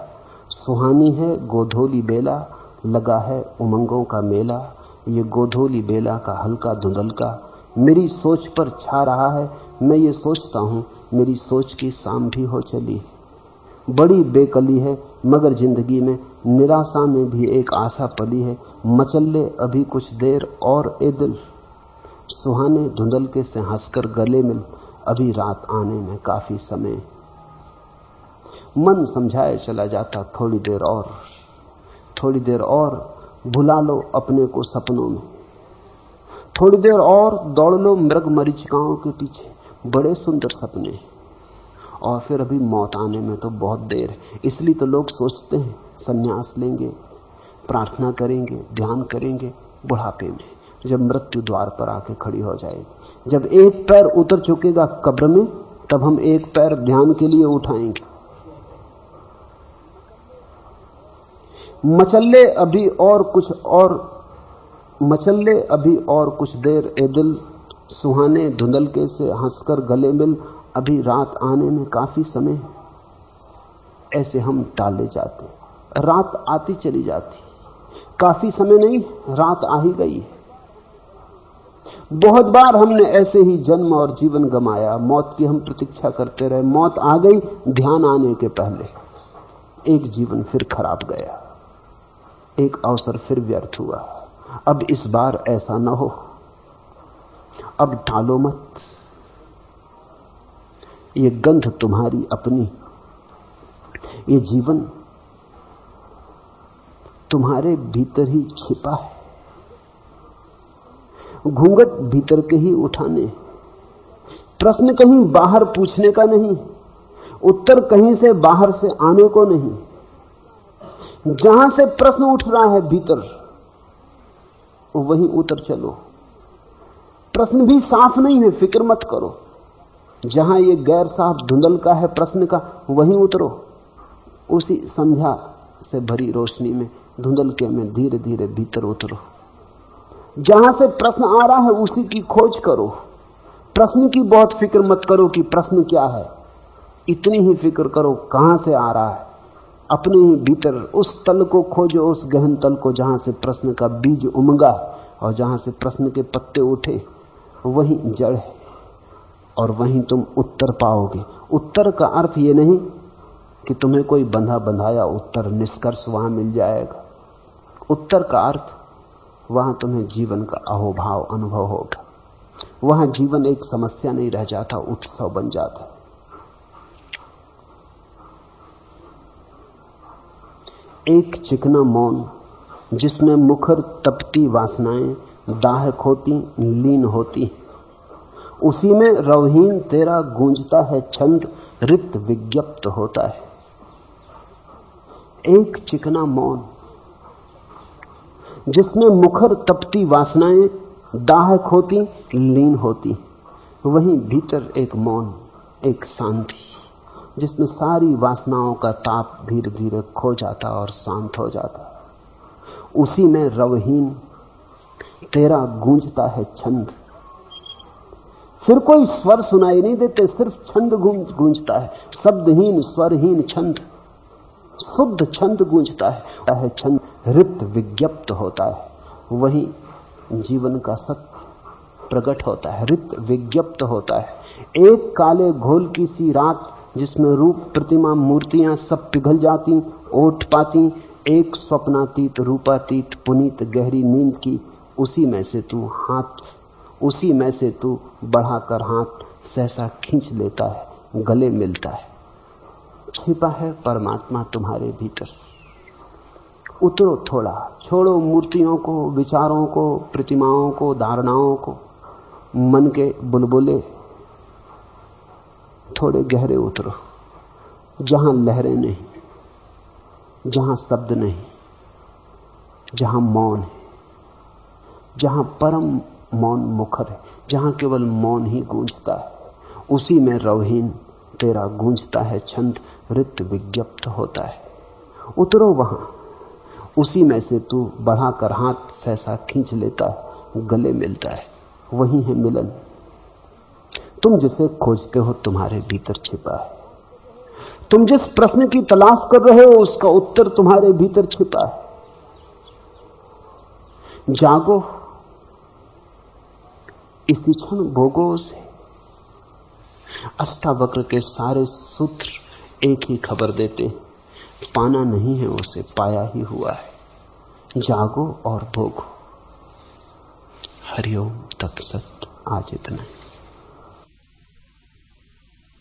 सुहानी है गोधोली बेला, लगा है उमंगों का मेला। ये गोधोली बेला का हल्का धुंधलका मेरी सोच पर छा रहा है। मैं ये सोचता हूं मेरी सोच की शाम भी हो चली। बड़ी बेकली है मगर जिंदगी में निराशा में भी एक आशा पली है। मचल अभी कुछ देर और ए दिल, सुहाने धुंधलके से हंसकर गले मिल, अभी रात आने में काफी समय। मन समझाए चला जाता थोड़ी देर और, थोड़ी देर और भुला लो अपने को सपनों में। थोड़ी देर और दौड़ लो मृग मरीचिकाओं के पीछे, बड़े सुंदर सपने। और फिर अभी मौत आने में तो बहुत देर है। इसलिए तो लोग सोचते हैं संन्यास लेंगे, प्रार्थना करेंगे, ध्यान करेंगे बुढ़ापे में, जब मृत्यु द्वार पर आके खड़ी हो जाएगी। जब एक पैर उतर चुकेगा कब्र में, तब हम एक पैर ध्यान के लिए उठाएंगे। मचल्ले अभी और कुछ और, मचल्ले अभी और कुछ देर ए दिल, सुहाने धुंधलके से हंसकर गले मिल, अभी रात आने में काफी समय। ऐसे हम टाले जाते, रात आती चली जाती। काफी समय नहीं, रात आ ही गई। बहुत बार हमने ऐसे ही जन्म और जीवन गमाया। मौत की हम प्रतीक्षा करते रहे, मौत आ गई ध्यान आने के पहले। एक जीवन फिर खराब गया, एक अवसर फिर व्यर्थ हुआ। अब इस बार ऐसा न हो, अब टालो मत। ये गंध तुम्हारी अपनी, ये जीवन तुम्हारे भीतर ही छिपा है। घूंघट भीतर के ही उठाने, प्रश्न कहीं बाहर पूछने का नहीं, उत्तर कहीं से बाहर से आने को नहीं। जहां से प्रश्न उठ रहा है भीतर, वहीं उतर चलो। प्रश्न भी साफ नहीं है, फिक्र मत करो। जहां ये गैर साफ धुंधल का है प्रश्न का, वहीं उतरो। उसी संध्या से भरी रोशनी में, धुंधल के में धीरे धीरे भीतर उतरो। जहां से प्रश्न आ रहा है उसी की खोज करो। प्रश्न की बहुत फिक्र मत करो कि प्रश्न क्या है, इतनी ही फिक्र करो कहां से आ रहा है। अपने ही भीतर उस तल को खोजो, उस गहन तल को जहां से प्रश्न का बीज उमगा और जहां से प्रश्न के पत्ते उठे, वही जड़ है और वहीं तुम उत्तर पाओगे। उत्तर का अर्थ ये नहीं कि तुम्हें कोई बंधा बंधाया उत्तर निष्कर्ष वहां मिल जाएगा। उत्तर का अर्थ वहां तुम्हें जीवन का अहोभाव अनुभव होगा। वहां जीवन एक समस्या नहीं रह जाता, उत्सव बन जाता। एक चिकना मौन जिसमें मुखर तपती वासनाएं दाहक होती लीन होती, उसी में रवहीन तेरा गूंजता है छंद रिक्त विज्ञप्त होता है। एक चिकना मौन जिसमें मुखर तपती वासनाएं दाहक होती लीन होती, वहीं भीतर एक मौन, एक शांति जिसमें सारी वासनाओं का ताप धीरे धीरे खो जाता और शांत हो जाता। उसी में रवहीन तेरा गूंजता है छंद। फिर कोई स्वर सुनाई नहीं देते, सिर्फ छंद गूंजता है, शब्दहीन स्वरहीन छंद, शुद्ध छंद गूंजता है। छंद रिक्त विज्ञप्त होता है, वही जीवन का सत्य प्रकट होता है, रिक्त विज्ञप्त होता है। एक काले घोल की सी रात जिसमें रूप प्रतिमा मूर्तियां सब पिघल जाती, ओट पाती, एक स्वप्नातीत रूपातीत पुनीत गहरी नींद की, उसी में से तू उसी में से तू बढ़ाकर हाथ सहसा खींच लेता है, गले मिलता है। छिपा है परमात्मा तुम्हारे भीतर। उतरो थोड़ा, छोड़ो मूर्तियों को, विचारों को, प्रतिमाओं को, धारणाओं को, मन के बुलबुले। थोड़े गहरे उतरो, जहां लहरें नहीं, जहां शब्द नहीं, जहां मौन है, जहां परम मौन मुखर है, जहां केवल मौन ही गूंजता है, उसी में रवहीन तेरा गूंजता है छंद रिक्त विज्ञप्त होता है। उतरो वहां, उसी में से तू बढ़ाकर हाथ सहसा खींच लेता है, गले मिलता है, वही है मिलन। तुम जिसे खोजते हो तुम्हारे भीतर छिपा है। तुम जिस प्रश्न की तलाश कर रहे हो उसका उत्तर तुम्हारे भीतर छिपा है। जागो, इसी क्षण भोगो उसे। अष्टावक्र के सारे सूत्र एक ही खबर देते, पाना नहीं है उसे, पाया ही हुआ है। जागो और भोगो। हरिओम तत्सत। आज इतना ही।